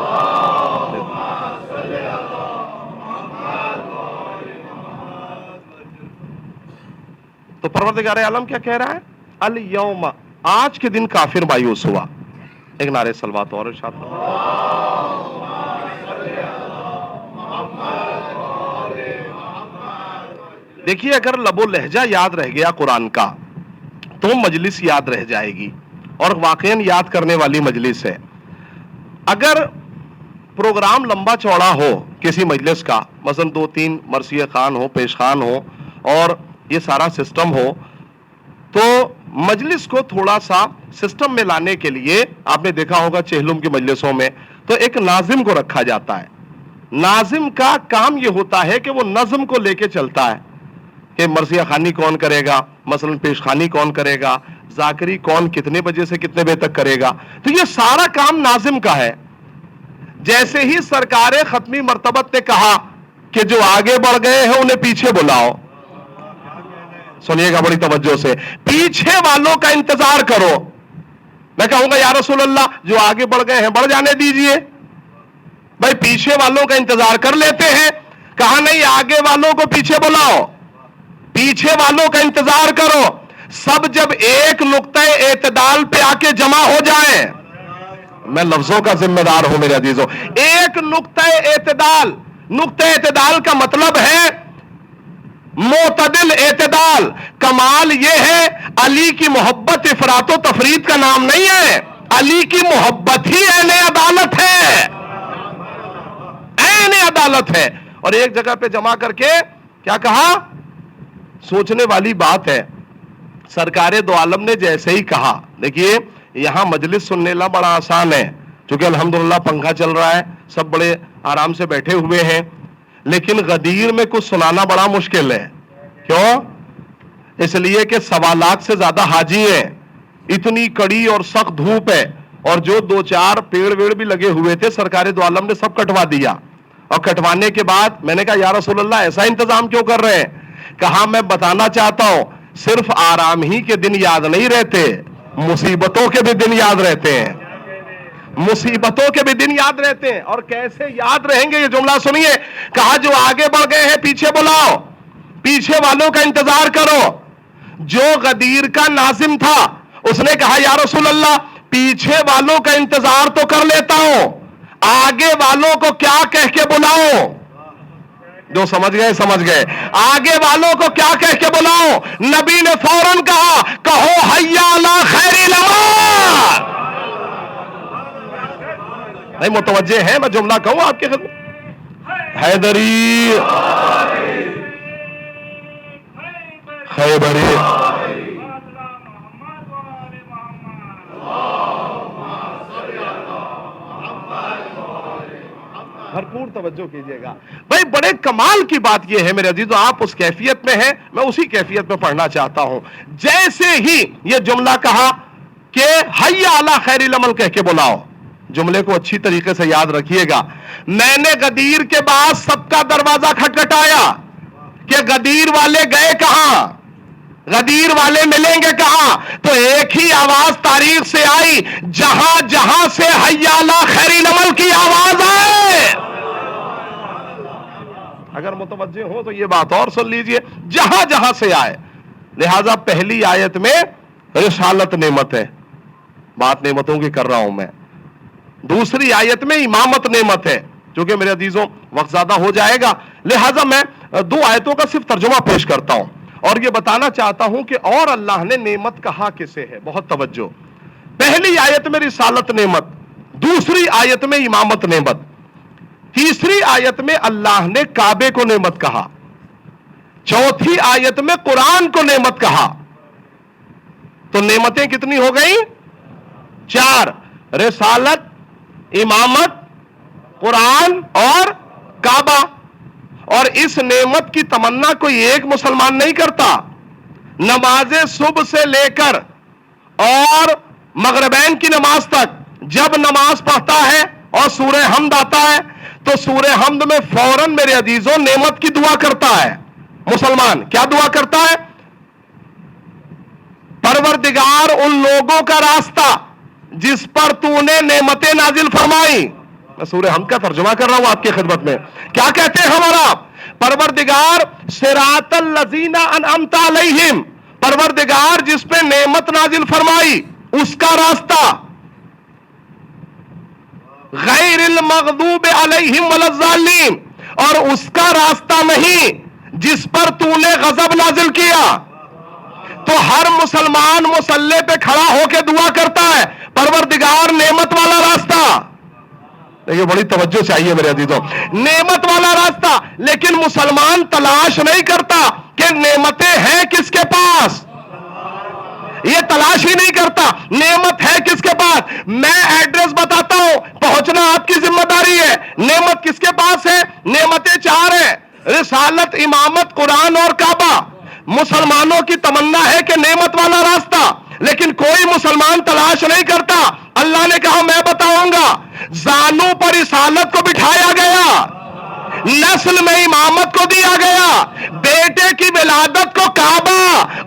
A: تو پروردگار عالم کیا کہہ رہا ہے؟ الیوم، آج کے دن کافر مایوس ہوا. ایک نعرے صلوات اور ارشاد فرما. دیکھیے اگر لب و لہجہ یاد رہ گیا قرآن کا تو مجلس یاد رہ جائے گی، اور واقعاً یاد کرنے والی مجلس ہے. اگر پروگرام لمبا چوڑا ہو کسی مجلس کا، مثلا 2-3 مرثیہ خوان ہو، پیش خوان ہو، اور یہ سارا سسٹم ہو، تو مجلس کو تھوڑا سا سسٹم میں لانے کے لیے آپ نے دیکھا ہوگا چہلم کی مجلسوں میں تو ایک ناظم کو رکھا جاتا ہے. ناظم کا کام یہ ہوتا ہے کہ وہ نظم کو لے کے چلتا ہے کہ مرثیہ خوانی کون کرے گا، مثلا پیش خوانی کون کرے گا، ذاکری کون کتنے بجے سے کتنے بجے تک کرے گا. تو یہ سارا کام ناظم کا ہے. جیسے ہی سرکار ختمی مرتبت نے کہا کہ جو آگے بڑھ گئے ہیں انہیں پیچھے بلاؤ، سنیے گا بڑی توجہ سے، پیچھے والوں کا انتظار کرو. میں کہوں گا یا رسول اللہ جو آگے بڑھ گئے ہیں بڑھ جانے دیجئے، بھائی پیچھے والوں کا انتظار کر لیتے ہیں. کہا نہیں، آگے والوں کو پیچھے بلاؤ، پیچھے والوں کا انتظار کرو. سب جب ایک نقطہ اعتدال پہ آ کے جمع ہو جائیں، میں لفظوں کا ذمہ دار ہوں میرے عزیزوں، ایک نقطہ اعتدال. نقطہ اعتدال کا مطلب ہے معتدل اعتدال. کمال یہ ہے علی کی محبت افراط و تفرید کا نام نہیں ہے، علی کی محبت ہی عین عدالت ہے. عدالت ہے. اور ایک جگہ پہ جمع کر کے کیا کہا؟ سوچنے والی بات ہے. سرکار دو عالم نے جیسے ہی کہا، دیکھیے یہاں مجلس سننے لا بڑا آسان ہے، چونکہ الحمدللہ پنکھا چل رہا ہے، سب بڑے آرام سے بیٹھے ہوئے ہیں. لیکن غدیر میں کچھ سنانا بڑا مشکل ہے. کیوں؟ اس لیے کہ 1.25 لاکھ سے زیادہ حاجی ہیں، اتنی کڑی اور سخت دھوپ ہے، اور جو 2-4 پیڑ ویڑ بھی لگے ہوئے تھے سرکار دو عالم نے سب کٹوا دیا. اور کٹوانے کے بعد میں نے کہا یا رسول اللہ ایسا انتظام کیوں کر رہے ہیں؟ کہا میں بتانا چاہتا ہوں صرف آرام ہی کے دن یاد نہیں رہتے، مصیبتوں کے بھی دن یاد رہتے ہیں. مصیبتوں کے بھی دن یاد رہتے ہیں. اور کیسے یاد رہیں گے یہ جملہ سنیے. کہا جو آگے بڑھ گئے ہیں پیچھے بلاؤ، پیچھے والوں کا انتظار کرو. جو غدیر کا ناظم تھا اس نے کہا یا رسول اللہ پیچھے والوں کا انتظار تو کر لیتا ہوں، آگے والوں کو کیا کہہ کے بلاؤں؟ جو سمجھ گئے سمجھ گئے. آگے والوں کو کیا کہہ کے بلاؤں؟ نبی نے فوراً کہا کہو حی علی خیر العمل. نہیں متوجہ ہیں؟ میں جملہ کہوں آپ کے خدمت. حیدری خیبری بھرپور توجہ کیجئے گا بھائی. بڑے کمال کی بات یہ ہے میرے عزیزو، آپ اس کیفیت میں ہیں، میں اسی کیفیت میں پڑھنا چاہتا ہوں. جیسے ہی یہ جملہ کہا کہ حی علی خیر العمل کہہ کے بلاؤ، جملے کو اچھی طریقے سے یاد رکھیے گا. میں نے غدیر کے بعد سب کا دروازہ کھٹکھٹایا کہ غدیر والے گئے کہاں، غدیر والے ملیں گے کہاں؟ تو ایک ہی آواز تاریخ سے آئی، جہاں جہاں سے حی علی خیر العمل کی آواز آئے. اگر متوجہ ہو تو یہ بات اور سن لیجئے، جہاں جہاں سے آئے. لہذا پہلی آیت میں رسالت نعمت ہے، بات نعمتوں کی کر رہا ہوں میں. دوسری آیت میں امامت نعمت ہے. چونکہ میرے عزیزوں وقت زیادہ ہو جائے گا، لہذا میں 2 آیتوں کا صرف ترجمہ پیش کرتا ہوں اور یہ بتانا چاہتا ہوں کہ اور اللہ نے نعمت کہا کسے ہے. بہت توجہ. پہلی آیت میں رسالت نعمت، دوسری آیت میں امامت نعمت، تیسری آیت میں اللہ نے کعبے کو نعمت کہا، چوتھی آیت میں قرآن کو نعمت کہا. تو نعمتیں کتنی ہو گئیں؟ 4. رسالت، امامت، قرآن اور کعبہ. اور اس نعمت کی تمنا کوئی ایک مسلمان نہیں کرتا. نماز صبح سے لے کر اور مغربین کی نماز تک جب نماز پڑھتا ہے اور سورہ حمد آتا ہے تو سورہ حمد میں فوراً میرے عزیزوں نعمت کی دعا کرتا ہے. مسلمان کیا دعا کرتا ہے؟ پروردگار ان لوگوں کا راستہ جس پر تو نے نعمتیں نازل فرمائی. میں سورہ حمد کا ترجمہ کر رہا ہوں آپ کی خدمت میں. کیا کہتے ہیں ہمارا؟ پروردگار صراط الذین انعمت علیہم، پروردگار جس پہ نعمت نازل فرمائی اس کا راستہ. غیر المغضوب علیہم ولا الضالین، اور اس کا راستہ نہیں جس پر تو نے غضب نازل کیا. تو ہر مسلمان مصلی پہ کھڑا ہو کے دعا کرتا ہے پروردگار نعمت والا راستہ. یہ بڑی توجہ چاہیے میرے عزیزوں، نعمت والا راستہ. لیکن مسلمان تلاش نہیں کرتا کہ نعمتیں ہیں کس کے پاس، یہ تلاش ہی نہیں کرتا نعمت ہے کس کے پاس. میں ایڈریس بتاتا ہوں، پہنچنا آپ کی ذمہ داری ہے. نعمت کس کے پاس ہے؟ نعمتیں 4 ہیں، رسالت، امامت، قرآن اور کعبہ. مسلمانوں کی تمنا ہے کہ نعمت والا راستہ، لیکن کوئی مسلمان تلاش نہیں کرتا. اللہ نے کہا میں بتاؤں گا. زانوں پر رسالت کو بٹھایا گیا، نسل میں امامت کو دیا گیا، بیٹے کی ولادت کو کعبہ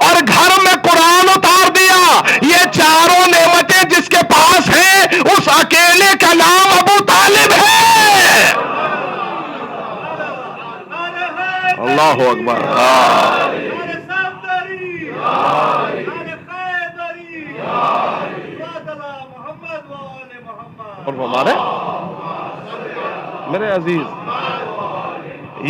A: اور گھر میں قرآن اتار دیا. یہ 4 نعمتیں جس کے پاس ہیں اس اکیلے کا نام ابو طالب ہے. اللہ اکبر. اور ہمارے میرے عزیز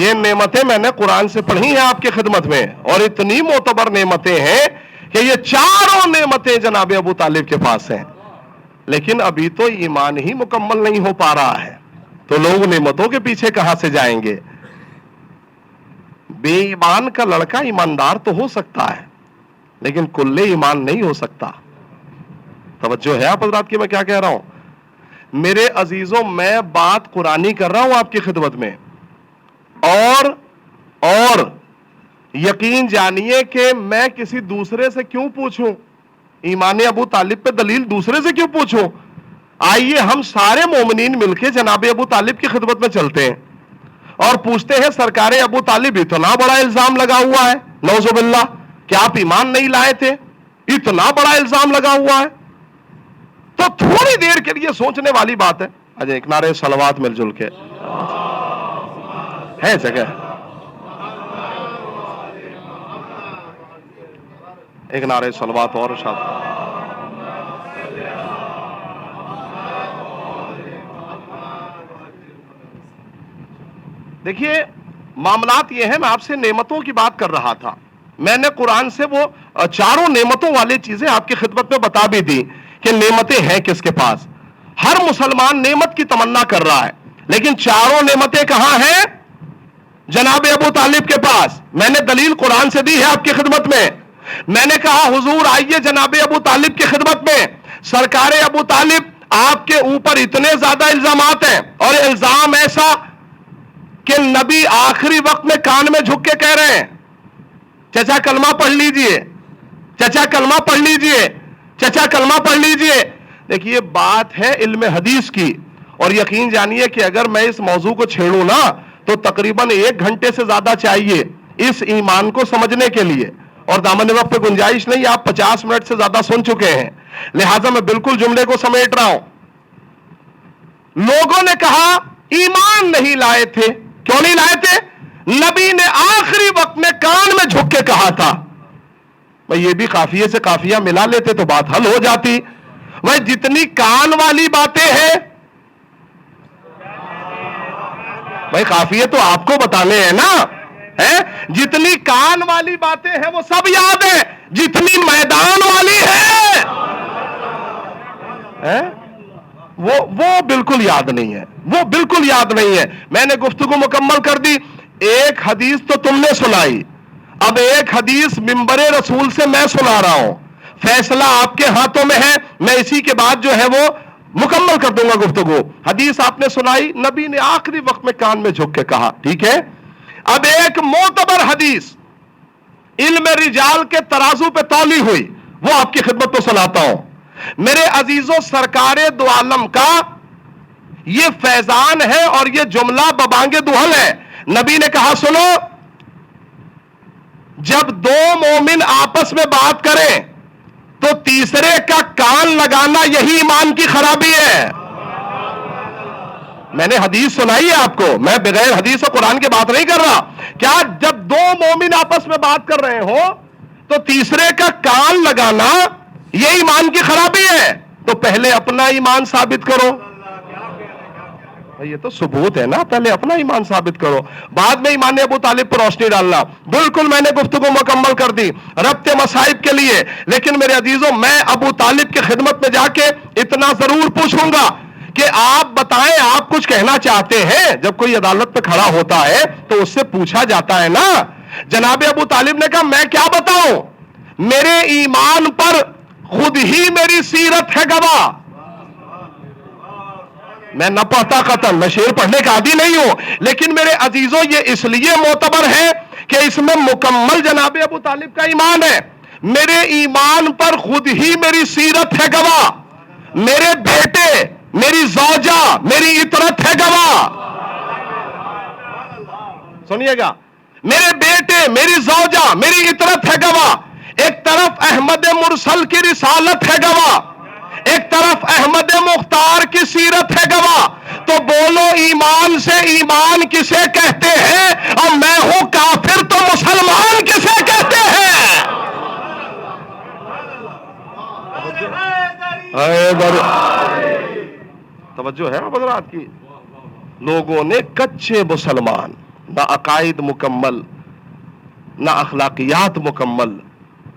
A: یہ نعمتیں میں نے قرآن سے پڑھی ہیں آپ کی خدمت میں، اور اتنی معتبر نعمتیں ہیں کہ یہ 4 نعمتیں جناب ابو طالب کے پاس ہیں. لیکن ابھی تو ایمان ہی مکمل نہیں ہو پا رہا ہے. تو لوگ نعمتوں کے پیچھے کہاں سے جائیں گے؟ بے ایمان کا لڑکا ایماندار تو ہو سکتا ہے لیکن کلے ایمان نہیں ہو سکتا. توجہ ہے آپ حضرات کی میں کیا کہہ رہا ہوں؟ میرے عزیزوں میں بات قرآنی کر رہا ہوں آپ کی خدمت میں، اور یقین جانیے کہ میں کسی دوسرے سے کیوں پوچھوں؟ ایمان ابو طالب پہ دلیل دوسرے سے کیوں پوچھوں؟ آئیے ہم سارے مومنین مل کے جناب ابو طالب کی خدمت میں چلتے ہیں اور پوچھتے ہیں سرکار ابو طالب اتنا بڑا الزام لگا ہوا ہے، نعوذ باللہ، کہ آپ ایمان نہیں لائے تھے، اتنا بڑا الزام لگا ہوا ہے. تو تھوڑی دیر کے لیے سوچنے والی بات ہے. اجے ایک نعرے صلوات مل جل کے ہے جگہ، ایک نعرے صلوات اور شاد. دیکھیے معاملات یہ ہے، میں آپ سے نعمتوں کی بات کر رہا تھا. میں نے قرآن سے وہ چاروں نعمتوں والی چیزیں آپ کی خدمت میں بتا بھی دی کہ نعمتیں ہیں کس کے پاس. ہر مسلمان نعمت کی تمنا کر رہا ہے لیکن چاروں نعمتیں کہاں ہیں؟ جناب ابو طالب کے پاس. میں نے دلیل قرآن سے دی ہے آپ کی خدمت میں. میں نے کہا حضور آئیے جناب ابو طالب کی خدمت میں. سرکار ابو طالب آپ کے اوپر اتنے زیادہ الزامات ہیں اور الزام ایسا کہ نبی آخری وقت میں کان میں جھک کے کہہ رہے ہیں چچا کلمہ پڑھ لیجئے، چچا کلمہ پڑھ لیجئے، چچا کلمہ پڑھ لیجئے. دیکھیے بات ہے علم حدیث کی اور یقین جانیے کہ اگر میں اس موضوع کو چھیڑوں نا تو تقریباً 1 گھنٹے سے زیادہ چاہیے اس ایمان کو سمجھنے کے لیے، اور دامن وقت پہ گنجائش نہیں. آپ 50 منٹ سے زیادہ سن چکے ہیں، لہٰذا میں بالکل جملے کو سمیٹ رہا ہوں. لوگوں نے کہا ایمان نہیں لائے تھے. کیوں نہیں لائے تھے؟ نبی نے آخری وقت میں کان میں جھک کے کہا تھا. بھئی یہ بھی قافیے سے قافیہ ملا لیتے تو بات حل ہو جاتی. بھئی جتنی کان والی باتیں ہیں، بھئی قافیے تو آپ کو بتانے ہیں نا، جتنی کان والی باتیں ہیں وہ سب یاد ہے، جتنی میدان والی ہے وہ بالکل یاد نہیں ہے، وہ بالکل یاد نہیں ہے. میں نے گفتگو مکمل کر دی. ایک حدیث تو تم نے سنائی، اب ایک حدیث منبر رسول سے میں سنا رہا ہوں. فیصلہ آپ کے ہاتھوں میں ہے، میں اسی کے بعد جو ہے وہ مکمل کر دوں گا گفتگو. حدیث آپ نے سنائی، نبی نے آخری وقت میں کان میں جھک کے کہا، ٹھیک ہے. اب ایک معتبر حدیث علم رجال کے ترازو پہ تولی ہوئی، وہ آپ کی خدمت میں سناتا ہوں. میرے عزیزوں سرکار دو عالم کا یہ فیضان ہے اور یہ جملہ ببانگ دہل ہے. نبی نے کہا سنو، جب 2 مومن آپس میں بات کریں تو تیسرے کا کان لگانا یہی ایمان کی خرابی ہے. میں نے حدیث سنائی ہے آپ کو، میں بغیر حدیث و قرآن کی بات نہیں کر رہا. کیا جب 2 مومن آپس میں بات کر رہے ہو تو تیسرے کا کان لگانا یہ ایمان کی خرابی ہے؟ تو پہلے اپنا ایمان ثابت کرو. یہ تو ثبوت ہے نا، پہلے اپنا ایمان ثابت کرو، بعد میں ایمان ابو طالب پر روشنی ڈالنا. بالکل میں نے گفتگو مکمل کر دی ربط مصائب کے لیے. لیکن میرے عزیزوں میں ابو طالب کی خدمت میں جا کے اتنا ضرور پوچھوں گا کہ آپ بتائیں آپ کچھ کہنا چاہتے ہیں. جب کوئی عدالت پہ کھڑا ہوتا ہے تو اس سے پوچھا جاتا ہے نا. جناب ابو طالب نے کہا میں کیا بتاؤں، میرے ایمان پر خود ہی میری سیرت ہے گواہ. میں نہ پڑھتا قطن، میں شعر پڑھنے کا عادی نہیں ہوں، لیکن میرے عزیزوں یہ اس لیے معتبر ہے کہ اس میں مکمل جناب ابو طالب کا ایمان ہے. میرے ایمان پر خود ہی میری سیرت ہے گواہ، میرے بیٹے، میری زوجہ، میری عطرت ہے گواہ. سنیے گا، میرے بیٹے، میری زوجہ، میری عطرت ہے گواہ. ایک طرف احمد مرسل کی رسالت ہے گواہ، ایک طرف احمد مختار کی سیرت ہے گواہ. تو بولو ایمان سے ایمان کسے کہتے ہیں؟ اور میں ہوں کافر تو مسلمان کسے کہتے ہیں؟ توجہ ہے حضرات کی. لوگوں نے کچے مسلمان، نہ عقائد مکمل، نہ اخلاقیات مکمل،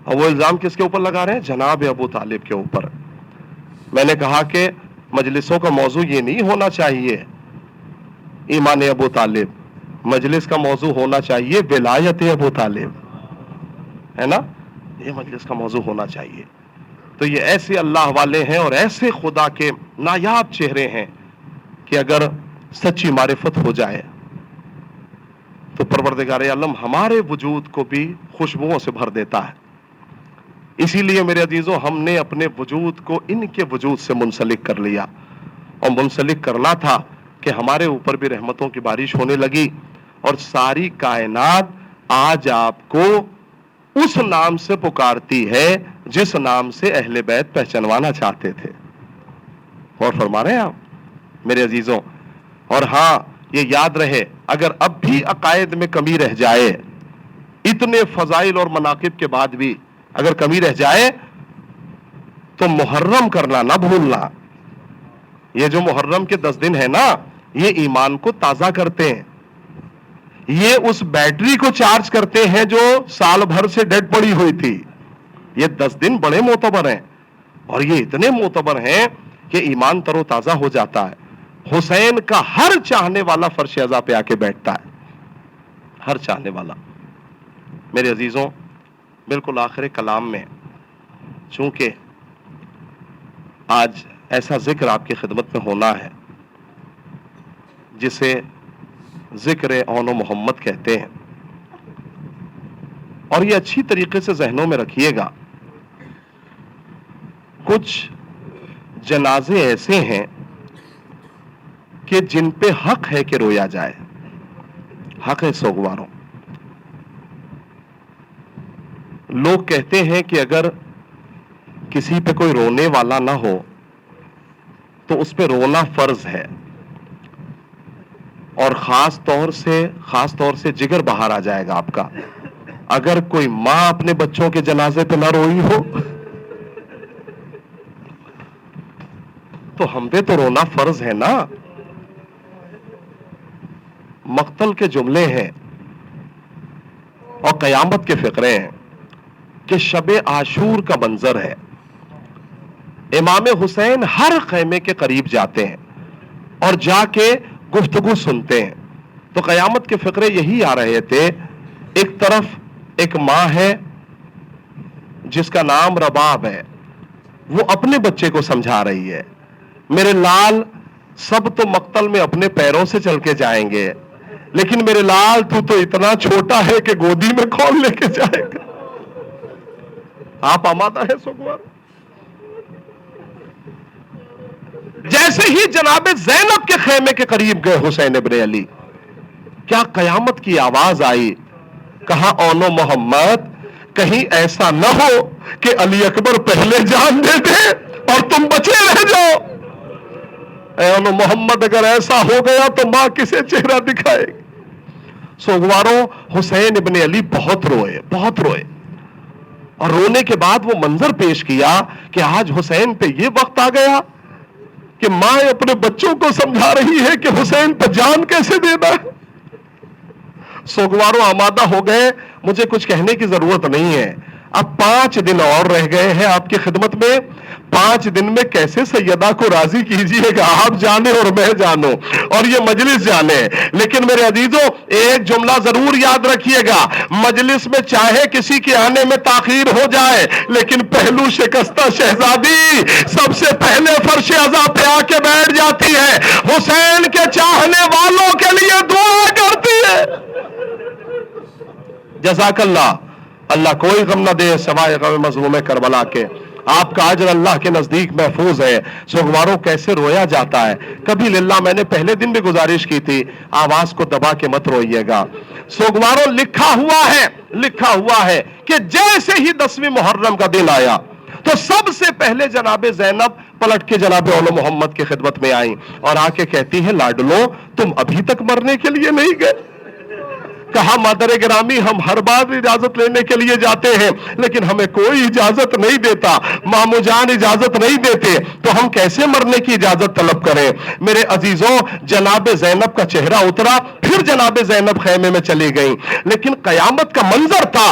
A: اور وہ الزام کس کے اوپر لگا رہے ہیں؟ جناب ابو طالب کے اوپر. میں نے کہا کہ مجلسوں کا موضوع یہ نہیں ہونا چاہیے ایمان ابو طالب. مجلس کا موضوع ہونا چاہیے ولایت ابو طالب, ہے نا, یہ مجلس کا موضوع ہونا چاہیے. تو یہ ایسے اللہ والے ہیں اور ایسے خدا کے نایاب چہرے ہیں کہ اگر سچی معرفت ہو جائے تو پروردگار عالم ہمارے وجود کو بھی خوشبوؤں سے بھر دیتا ہے. اسی لیے میرے عزیزوں, ہم نے اپنے وجود کو ان کے وجود سے منسلک کر لیا, اور منسلک کرنا تھا کہ ہمارے اوپر بھی رحمتوں کی بارش ہونے لگی, اور ساری کائنات آج آپ کو اس نام سے پکارتی ہے جس نام سے اہل بیت پہچانوانا چاہتے تھے. اور فرما رہے ہیں آپ میرے عزیزوں. اور ہاں, یہ یاد رہے, اگر اب بھی عقائد میں کمی رہ جائے, اتنے فضائل اور مناقب کے بعد بھی اگر کمی رہ جائے, تو محرم کرنا نہ بھولنا. یہ جو محرم کے 10 دن ہے نا, یہ ایمان کو تازہ کرتے ہیں, یہ اس بیٹری کو چارج کرتے ہیں جو سال بھر سے ڈیڈ پڑی ہوئی تھی. یہ 10 دن بڑے معتبر ہیں, اور یہ اتنے معتبر ہیں کہ ایمان تر و تازہ ہو جاتا ہے. حسین کا ہر چاہنے والا فرش عزا پہ آ کے بیٹھتا ہے, ہر چاہنے والا. میرے عزیزوں, بالکل آخر کلام میں, چونکہ آج ایسا ذکر آپ کی خدمت میں ہونا ہے جسے ذکر اون و محمد کہتے ہیں, اور یہ اچھی طریقے سے ذہنوں میں رکھیے گا. کچھ جنازے ایسے ہیں کہ جن پہ حق ہے کہ رویا جائے, حق ہے سوگواروں. لوگ کہتے ہیں کہ اگر کسی پہ کوئی رونے والا نہ ہو تو اس پہ رونا فرض ہے, اور خاص طور سے جگر باہر آ جائے گا آپ کا اگر کوئی ماں اپنے بچوں کے جنازے پہ نہ روئی ہو, تو ہم پہ تو رونا فرض ہے نا. مقتل کے جملے ہیں اور قیامت کے فقرے ہیں کہ شب عاشور کا منظر ہے. امام حسین ہر خیمے کے قریب جاتے ہیں اور جا کے گفتگو سنتے ہیں. تو قیامت کے فقرے یہی آ رہے تھے. ایک طرف ایک ماں ہے جس کا نام رباب ہے, وہ اپنے بچے کو سمجھا رہی ہے, میرے لال سب تو مقتل میں اپنے پیروں سے چل کے جائیں گے, لیکن میرے لال تو اتنا چھوٹا ہے کہ گودی میں کون لے کے جائے گا. آپ آمادہ ہے سوگوار. جیسے ہی جناب زینب کے خیمے کے قریب گئے حسین ابن علی, کیا قیامت کی آواز آئی, کہا اون و محمد کہیں ایسا نہ ہو کہ علی اکبر پہلے جان دے دے اور تم بچے رہ جاؤ. اے اون و محمد, اگر ایسا ہو گیا تو ماں کسے چہرہ دکھائے گی. سوگواروں, حسین ابن علی بہت روئے, اور رونے کے بعد وہ منظر پیش کیا کہ آج حسین پہ یہ وقت آ گیا کہ ماں اپنے بچوں کو سمجھا رہی ہے کہ حسین پہ جان کیسے دینا ہے. سوگواروں آمادہ ہو گئے, مجھے کچھ کہنے کی ضرورت نہیں ہے. اب 5 دن اور رہ گئے ہیں آپ کی خدمت میں. 5 دن میں کیسے سیدہ کو راضی کیجئے گا, آپ جانے اور میں جانوں اور یہ مجلس جانے. لیکن میرے عزیزوں, ایک جملہ ضرور یاد رکھیے گا, مجلس میں چاہے کسی کے آنے میں تاخیر ہو جائے, لیکن پہلو شکستہ شہزادی سب سے پہلے فرش عزا پہ آ کے بیٹھ جاتی ہے, حسین کے چاہنے والوں کے لیے دعا کرتی ہے. جزاک اللہ, اللہ کوئی غم نہ دے سوائے غم مظلوم کربلا کے. آپ کا اجر اللہ کے نزدیک محفوظ ہے. سوگواروں کہ رویا جاتا ہے. کبھی للہ میں نے پہلے دن بھی گزارش کی تھی, آواز کو دبا کے مت روئیے گا. سوگواروں لکھا ہوا ہے کہ جیسے ہی 10ویں محرم کا دن آیا تو سب سے پہلے جناب زینب پلٹ کے جناب اول محمد کی خدمت میں آئیں اور آ کے کہتی ہے, لاڈلو تم ابھی تک مرنے کے لیے نہیں گئے. کہا مادر گرامی, ہم ہر بار اجازت لینے کے لیے جاتے ہیں لیکن ہمیں کوئی اجازت نہیں دیتا, مامو جان اجازت نہیں دیتے, تو ہم کیسے مرنے کی اجازت طلب کریں. میرے عزیزوں, جناب زینب کا چہرہ اترا, پھر جناب زینب خیمے میں چلی گئیں. لیکن قیامت کا منظر تھا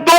A: 2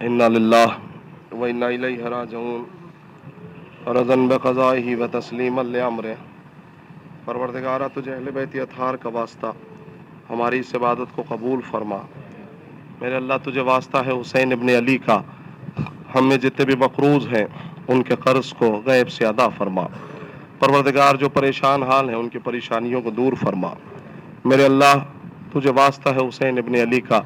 A: انا للہ و انا الیہ راجعون رضا بقضائہ و تسلیما لامرہ۔ پروردگارہ تجھے اہل بیت اطہار کا واسطہ ہماری اس عبادت کو قبول فرما۔ میرے اللہ تجھے واسطہ ہے حسین ابن علی کا، ہم میں جتنے بھی مقروض ہیں ان کے قرض کو غیب سے ادا فرما۔ پروردگار جو پریشان حال ہیں ان کی پریشانیوں کو دور فرما۔ میرے اللہ تجھے واسطہ ہے حسین ابن علی کا،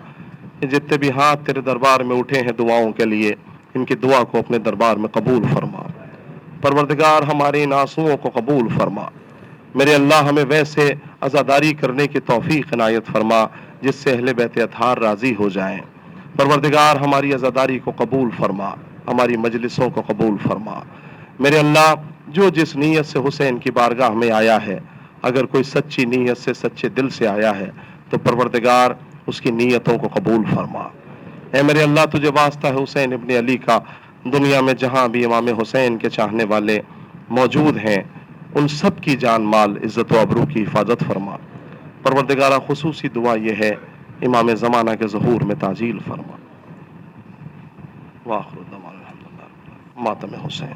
A: کہ جتنے بھی ہاتھ تیرے دربار میں اٹھے ہیں دعاؤں کے لیے، ان کی دعا کو اپنے دربار میں قبول فرما۔ پروردگار ہمارے ان آنسوؤں کو قبول فرما۔ میرے اللہ ہمیں ویسے عزاداری کرنے کی توفیق عنایت فرما جس سے اہل بیت اطہار راضی ہو جائیں۔ پروردگار ہماری عزاداری کو قبول فرما، ہماری مجلسوں کو قبول فرما۔ میرے اللہ جو جس نیت سے حسین کی بارگاہ میں آیا ہے، اگر کوئی سچی نیت سے سچے دل سے آیا ہے تو پروردگار اس کی نیتوں کو قبول فرما۔ اے میرے اللہ تجھے واسطہ ہے حسین ابن علی کا، دنیا میں جہاں بھی امام حسین کے چاہنے والے موجود ہیں ان سب کی جان مال عزت و ابرو کی حفاظت فرما۔ پروردگارہ خصوصی دعا یہ ہے امام زمانہ کے ظہور میں تعجیل فرما۔ وآخر دعوانا الحمدللہ۔ ماتم حسین۔